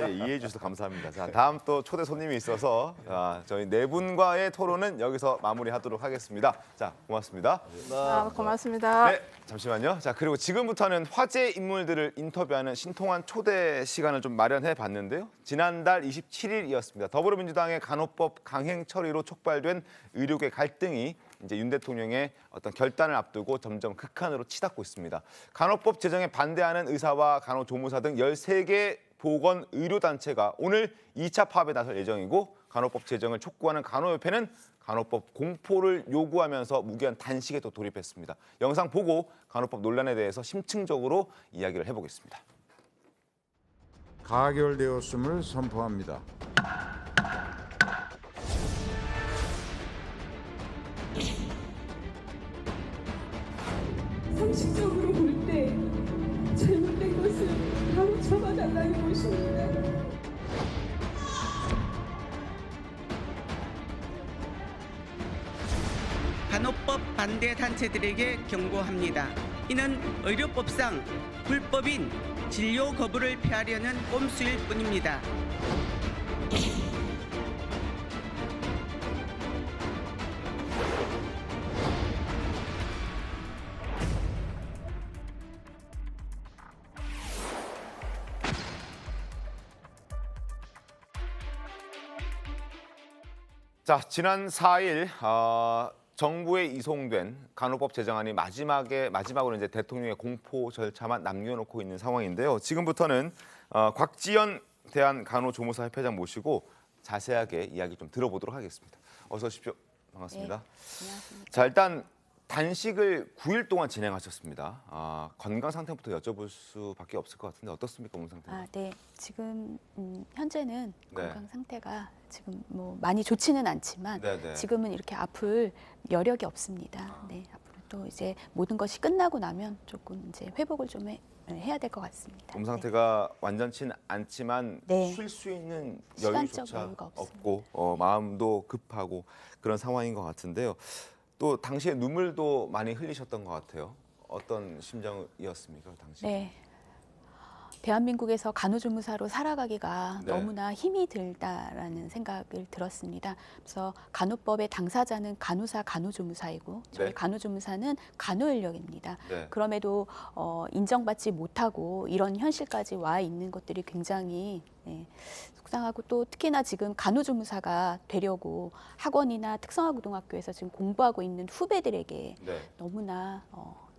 예, 이해해 주셔서 감사합니다. 자, 다음 또 초대 손님이 있어서 저희 네 분과의 토론은 여기서 마무리하도록 하겠습니다. 자, 고맙습니다. 고맙습니다. 네, 잠시만요. 자, 그리고 지금부터는 화제 인물들을 인터뷰하는 신통한 초대 시간을 좀 마련해 봤는데요. 지난달 27일이었습니다. 더불어민주당의 간호법 강행 처리로 촉발된 의료계 갈등이 이제 윤 대통령의 어떤 결단을 앞두고 점점 극한으로 치닫고 있습니다. 간호법 제정에 반대하는 의사와 간호조무사 등 13개 보건의료단체가 오늘 2차 파업에 나설 예정이고 간호법 제정을 촉구하는 간호협회는 간호법 공포를 요구하면서 무기한 단식에 또 돌입했습니다. 영상 보고 간호법 논란에 대해서 심층적으로 이야기를 해보겠습니다. 가결되었음을 선포합니다. 상식적으로 볼 때 잘못된 것을 바로 잡아달라는 것입니다. 간호법 반대 단체들에게 경고합니다. 이는 의료법상 불법인 진료 거부를 피하려는 꼼수일 뿐입니다. 자, 지난 4일 정부에 이송된 간호법 제정안이 마지막으로 이제 대통령의 공포 절차만 남겨놓고 있는 상황인데요. 지금부터는 곽지연 대한간호조무사협회장 모시고 자세하게 이야기 좀 들어보도록 하겠습니다. 어서 오십시오. 반갑습니다. 네, 안녕하십니까. 자, 일단 단식을 9일 동안 진행하셨습니다. 건강 상태부터 여쭤볼 수밖에 없을 것 같은데 어떻습니까, 몸 상태가? 네, 지금 현재는 네. 건강 상태가 지금 뭐 많이 좋지는 않지만 네네. 지금은 이렇게 아플 여력이 없습니다. 네, 앞으로 또 이제 모든 것이 끝나고 나면 조금 이제 회복을 좀 해야 될 것 같습니다. 몸 상태가 완전치는 않지만 네. 쉴 수 있는 시간적 여유조차 여유가 없고 마음도 급하고 그런 상황인 것 같은데요. 또 당시에 눈물도 많이 흘리셨던 것 같아요. 어떤 심정이었습니까, 당시? 네. 대한민국에서 간호조무사로 살아가기가 네. 너무나 힘이 들다라는 생각을 들었습니다. 그래서 간호법의 당사자는 간호사, 간호조무사이고 저희 네. 간호조무사는 간호인력입니다. 네. 그럼에도 인정받지 못하고 이런 현실까지 와 있는 것들이 굉장히 속상하고 또 특히나 지금 간호조무사가 되려고 학원이나 특성화고등학교에서 지금 공부하고 있는 후배들에게 네. 너무나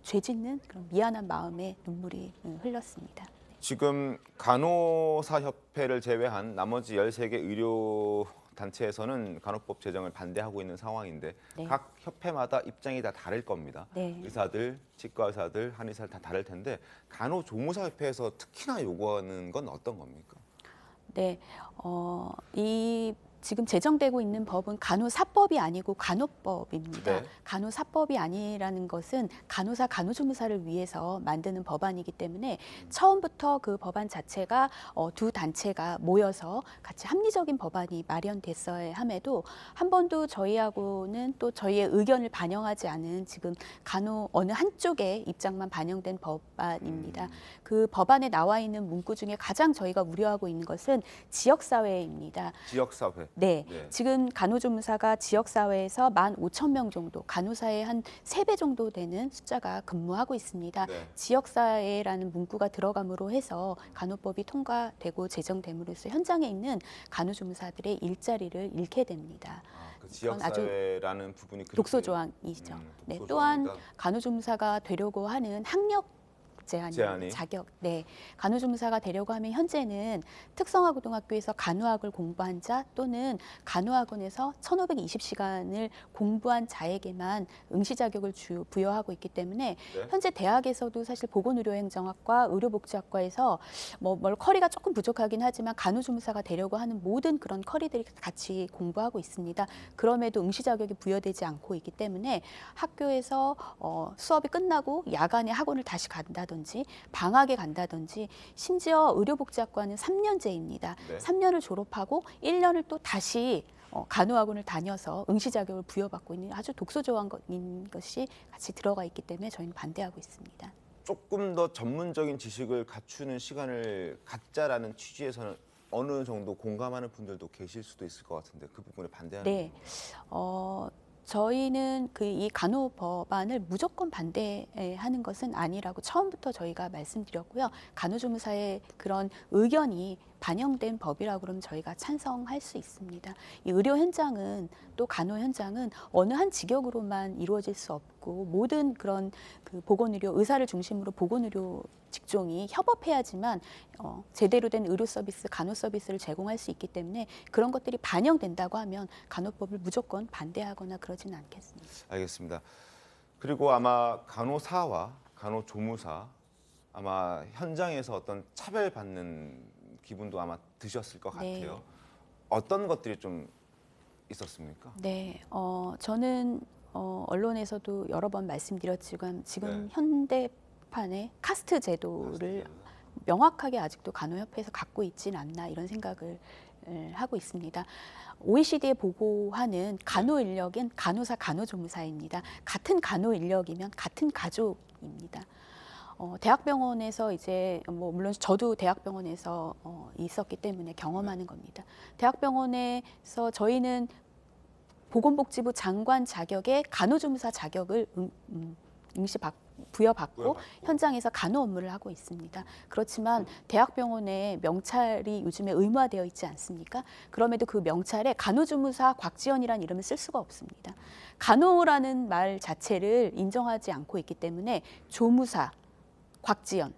죄짓는 그런 미안한 마음에 눈물이 흘렀습니다. 지금 간호사협회를 제외한 나머지 13개 의료 단체에서는 간호법 제정을 반대하고 있는 상황인데 네. 각 협회마다 입장이 다 다를 겁니다. 네. 의사들, 치과의사들, 한의사들 다 다를 텐데 간호조무사협회에서 특히나 요구하는 건 어떤 겁니까? 네, 이 지금 제정되고 있는 법은 간호사법이 아니고 간호법입니다. 네. 간호사법이 아니라는 것은 간호사, 간호조무사를 위해서 만드는 법안이기 때문에 처음부터 그 법안 자체가 두 단체가 모여서 같이 합리적인 법안이 마련됐어야 함에도 한 번도 저희하고는 또 저희의 의견을 반영하지 않은 지금 간호 어느 한쪽의 입장만 반영된 법안입니다. 그 법안에 나와 있는 문구 중에 가장 저희가 우려하고 있는 것은 지역사회입니다. 지역사회. 네, 네. 지금 간호조무사가 지역사회에서 15,000명 정도, 간호사의 한 3배 정도 되는 숫자가 근무하고 있습니다. 네. 지역사회라는 문구가 들어감으로 해서 간호법이 통과되고 제정됨으로써 현장에 있는 간호조무사들의 일자리를 잃게 됩니다. 그 그건 아주 지역사회라는 부분이 그렇게- 독소조항이죠. 네, 독소조항이다. 또한 간호조무사가 되려고 하는 학력 제한이. 제한이 자격, 네, 간호조무사가 되려고 하면 현재는 특성화고등학교에서 간호학을 공부한 자 또는 간호학원에서 1,520시간을 공부한 자에게만 응시 자격을 부여하고 있기 때문에 네. 현재 대학에서도 사실 보건의료행정학과, 의료복지학과에서 뭘 커리가 조금 부족하긴 하지만 간호조무사가 되려고 하는 모든 그런 커리들이 같이 공부하고 있습니다. 그럼에도 응시 자격이 부여되지 않고 있기 때문에 학교에서 수업이 끝나고 야간에 학원을 다시 간다든지 방학에 간다든지 심지어 의료복지학과는 3년제입니다. 네. 3년을 졸업하고 1년을 또 다시 간호학원을 다녀서 응시 자격을 부여받고 있는 아주 독소조항인 것이 같이 들어가 있기 때문에 저희는 반대하고 있습니다. 조금 더 전문적인 지식을 갖추는 시간을 갖자라는 취지에서는 어느 정도 공감하는 분들도 계실 수도 있을 것 같은데 그 부분에 반대하는 네, 저희는 이 간호법안을 무조건 반대하는 것은 아니라고 처음부터 저희가 말씀드렸고요. 간호조무사의 그런 의견이 반영된 법이라고 그러면 저희가 찬성할 수 있습니다. 이 의료 현장은 또 간호 현장은 어느 한 직역으로만 이루어질 수 없고 모든 그런 그 보건의료 의사를 중심으로 보건의료 직종이 협업해야지만 제대로 된 의료 서비스, 간호 서비스를 제공할 수 있기 때문에 그런 것들이 반영된다고 하면 간호법을 무조건 반대하거나 그러지는 않겠습니다. 알겠습니다. 그리고 아마 간호사와 간호조무사 아마 현장에서 어떤 차별받는 기분도 아마 드셨을 것 네. 같아요. 어떤 것들이 좀 있었습니까? 네, 저는 언론에서도 여러 번 말씀드렸지만 지금 네. 현대판의 카스트 제도를 명확하게 아직도 간호협회에서 갖고 있지는 않나 이런 생각을 하고 있습니다. OECD에 보고하는 간호 인력은 간호사, 간호조무사입니다. 같은 간호 인력이면 같은 가족입니다. 대학병원에서 이제 물론 저도 대학병원에서 있었기 때문에 경험하는 겁니다. 대학병원에서 저희는 보건복지부 장관 자격의 간호조무사 자격을 부여받고 현장에서 간호 업무를 하고 있습니다. 그렇지만 대학병원에 명찰이 요즘에 의무화되어 있지 않습니까? 그럼에도 그 명찰에 간호조무사 곽지연이라는 이름을 쓸 수가 없습니다. 간호라는 말 자체를 인정하지 않고 있기 때문에 조무사 곽지연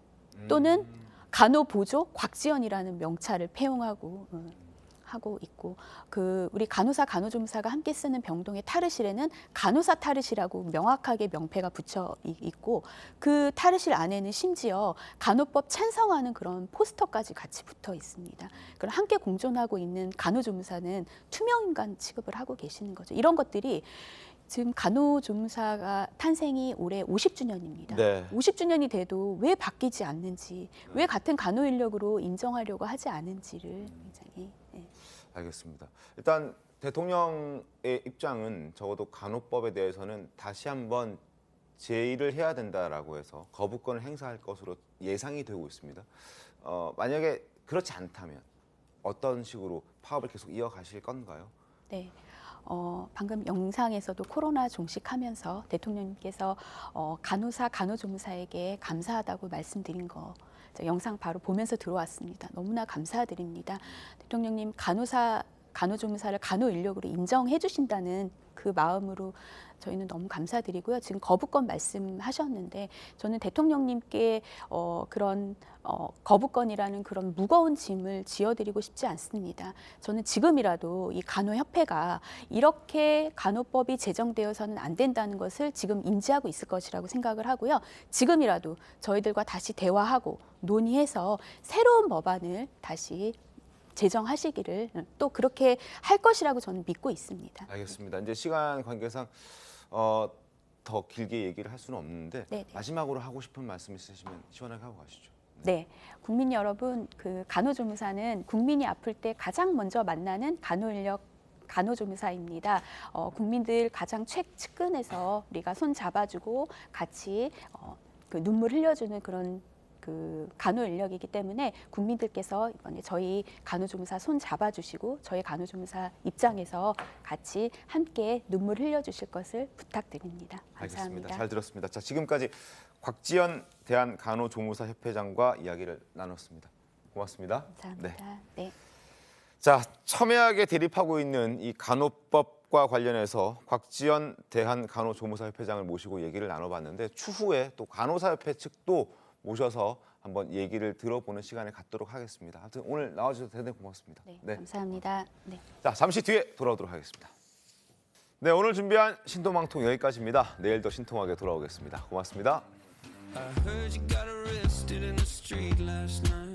또는 간호보조 곽지연이라는 명찰을 폐용하고 하고 있고, 그 우리 간호사 간호조무사가 함께 쓰는 병동의 탈의실에는 간호사 탈의실이라고 명확하게 명패가 붙여 있고, 그 탈의실 안에는 심지어 간호법 찬성하는 그런 포스터까지 같이 붙어 있습니다. 그럼 함께 공존하고 있는 간호조무사는 투명인간 취급을 하고 계시는 거죠. 이런 것들이 지금 간호조무사가 탄생이 올해 50주년입니다. 네. 50주년이 돼도 왜 바뀌지 않는지, 왜 같은 간호 인력으로 인정하려고 하지 않은지를 굉장히 알겠습니다. 일단 대통령의 입장은 적어도 간호법에 대해서는 다시 한번 제의를 해야 된다라고 해서 거부권을 행사할 것으로 예상이 되고 있습니다. 만약에 그렇지 않다면 어떤 식으로 파업을 계속 이어가실 건가요? 네. 방금 영상에서도 코로나 종식하면서 대통령님께서 간호사, 간호조무사에게 감사하다고 말씀드린 거 영상 바로 보면서 들어왔습니다. 너무나 감사드립니다. 대통령님 간호사, 간호조무사를 간호 인력으로 인정해 주신다는 그 마음으로 저희는 너무 감사드리고요. 지금 거부권 말씀하셨는데 저는 대통령님께 그런 거부권이라는 그런 무거운 짐을 지어드리고 싶지 않습니다. 저는 지금이라도 이 간호협회가 이렇게 간호법이 제정되어서는 안 된다는 것을 지금 인지하고 있을 것이라고 생각을 하고요. 지금이라도 저희들과 다시 대화하고 논의해서 새로운 법안을 다시 제정하시기를 또 그렇게 할 것이라고 저는 믿고 있습니다. 알겠습니다. 이제 시간 관계상 더 길게 얘기를 할 수는 없는데 네네. 마지막으로 하고 싶은 말씀 있으시면 시원하게 하고 가시죠. 네, 국민 여러분, 그 간호조무사는 국민이 아플 때 가장 먼저 만나는 간호인력 간호조무사입니다. 국민들 가장 측근에서 우리가 손 잡아주고 같이 그 눈물 흘려주는 그런 그 간호 인력이기 때문에 국민들께서 이번에 저희 간호조무사 손 잡아주시고 저희 간호조무사 입장에서 같이 함께 눈물 흘려주실 것을 부탁드립니다. 감사합니다. 알겠습니다. 잘 들었습니다. 자, 지금까지 곽지연 대한간호조무사협회장과 이야기를 나눴습니다. 고맙습니다. 감사합니다. 네. 자, 첨예하게 대립하고 있는 이 간호법과 관련해서 곽지연 대한간호조무사협회장을 모시고 얘기를 나눠봤는데 추후에 또 간호사협회 측도 모셔서 한번 얘기를 들어보는 시간을 갖도록 하겠습니다. 하여튼 오늘 나와주셔서 대단히 고맙습니다. 네. 감사합니다. 네. 자, 잠시 뒤에 돌아오도록 하겠습니다. 네, 오늘 준비한 신통방통 여기까지입니다. 내일 더 신통하게 돌아오겠습니다. 고맙습니다. I heard you got arrested in the street last night.